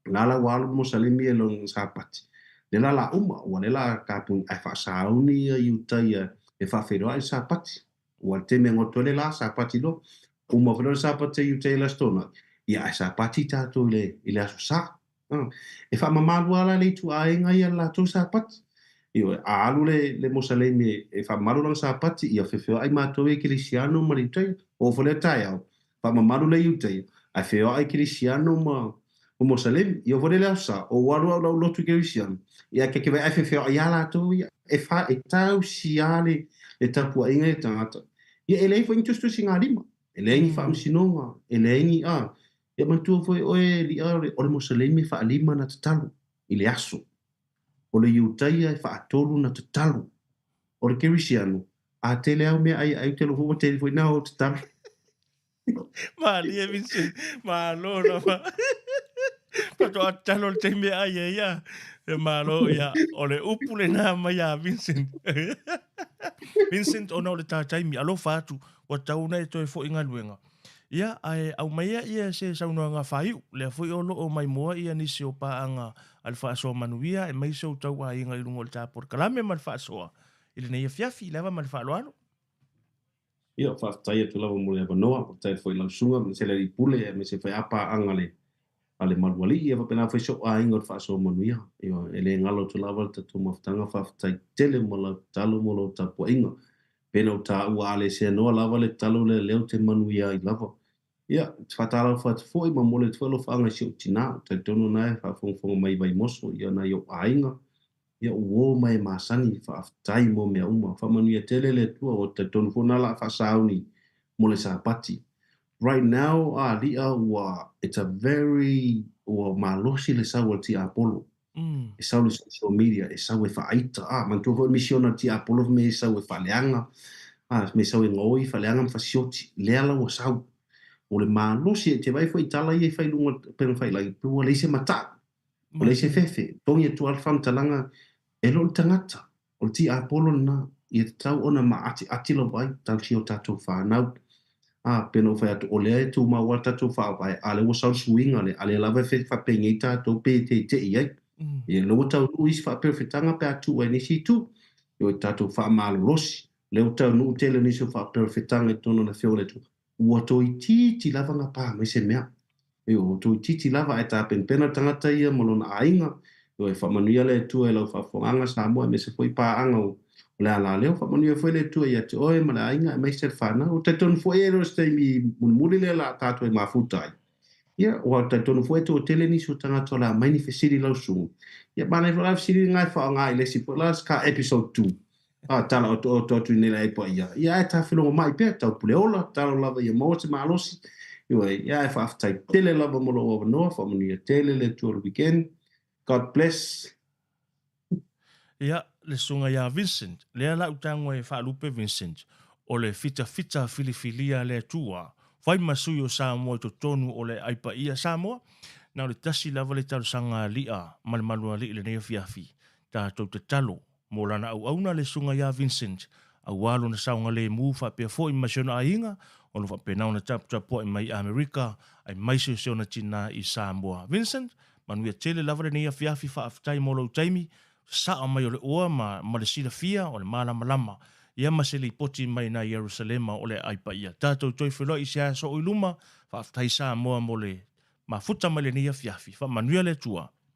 Ngala walu Musalemi e long sapati. Le la uma, ua le la kāpun ai whaasauni i utai e whawheroa i sapati. Ua te mea ngoto le la sapati lo. Uma whenua sapati i utai la stona. Ia ai sapati tātou i le aso sa. E whaamamalu ala le tu ainga i ala tō sapati. Io a alu le Musalemi e whaamalu lang sapati ia whewheo ai mātou e Kirisiano ma le utai. O whale tai au. Whaamamalu le utai. Ai wheo ai Kirisiano ma o Musalemi. Ia whale le asa. O waru au lau lotu Kirisiano. Ia ke ai whewheo ai ala tō ia. E tau siale le tapua inga e tangata. Ia e lei wha intustu si ngā rima. E lei whaamsinonga. E lei Ia mantua foi oe li aure o le Musalemi whaalima na tatalu i le aso. O le iutaia e whaatolu na tatalu. O le Kirisiano. A te leo mea ai te lofu o te foi nā o tatalu. Mali e Vincent. Malo na ma. Pato a talo te mea ai e ia. E malo ia. O le upule nā mai a Vincent. Vincent ona o le tātaimi. Alo whātu. O tauna e toi fo inga luenga. Ia, au maia ia se saunua ngā whaiu. Lea fui o loo mai moa ia nisi o paanga al whaasoa manuia e mai sau tau a inga i rungo le tāpor. Kalame mal whaasoa. Ile nei a fiafi, lewa mal whaaloano. Ia, whaatai atu lawa mo le abanoa. Tai fui lau sunga, me se le ripule, me se whai apa anga ale maluali. Ia wapena whai so a inga o whaasoa manuia. Ia, ele ngalo tu lawa tatu mawhtanga whaatai tele mo lau talo mo lau tapua inga. Pena o tā ua ale se noa lava le talo le leo te manuia i lava. Ia, whatala what foi ma mole tuelo whaanga si o tina. Tai tono nai whaafonga mai vai moso. Ia na i o ainga. Ia uo mai masani whaaftai mo mea uma. Whamanuia tele le tua o tai tono whanala whaasauni mole sapati. Right now, lia ua, it's a very, ua malosi le sau al ti Apollo. E sau le social media, e sau e whaaita. Mantua fo misiona ti Apollo me e sau e whaleanga. Me sau e ngoi, whaleanga mwhasioti. Lea lau a sau. O le malosi e te vai fo i tala i e whailunga pena whailai. Pua le se mata. O le se fefe. Tongi e tu alfam talanga. E lo tangata. O le ti Apollo na. I e tau ona ma ati lo vai. Tau si o tatou whanau. Pena o whai atu. O lea e tu maua tatou whaawai. Ale o sau suinga le. Ale lava e whapengi tatou pe te iai. E lo tau nu isi whaperfetanga pe atu e nisi tu. E tatou whaamalolosi. Leo tau nu tele nisi whaperfetanga e tono na whiole tu. Ua toi titi lava ngā pā mai se mea. E o toi titi lava e tā pena tangata ia malona ainga. E whamanuia le tua e lau whawhonganga sa moa me se foi pā anga o le ala leo. Whamanuia foi le tua ia te oe ma le ainga e mai se whana. O te tonu foi e ros te mi munmuri le la tātua e mafutai. Ia, o te tonu foi te o tele nisi o tangata la maini fesiri lau sungu. Ia, mana e whala fesiri ngai whaonga i lesi po las ka episode 2. Tala o totu nila e pa ia. Ia e ta whilonga mai pia, tau puleola, tala lava ia mo te malosi. Iwa ia e whaaftai tele lava mo lo wanoa, whamanuia tele le tuaru weekend. God bless. Ia, le sunga ia Vincent, lea la utango e whaalupe Vincent, o le fita filifilia le tua, whai masui o Samoa i to tonu o le aipa ia Samoa, na o le tasi lava le tau sanga lia, malmalua li le nea fiafi, ta tau te talo, mo lana au auna le sunga ia Vincent, au walo na saunga le mufa pia fo i masiona a inga, o no whape nauna tapu i mai Amerika, ai maisi o na tina i Samoa. Vincent, manuia tele lava le nea fiafi whaaftai mo lau taimi, sa mai o le oa ma le sila fia o le malama lama ia ma se li poti mai na Jerusalema o le aipa ia tatou toi whelo i sia so o iluma whaaftai sa moa mo le ma futa mai le nia fiafi manuia le tua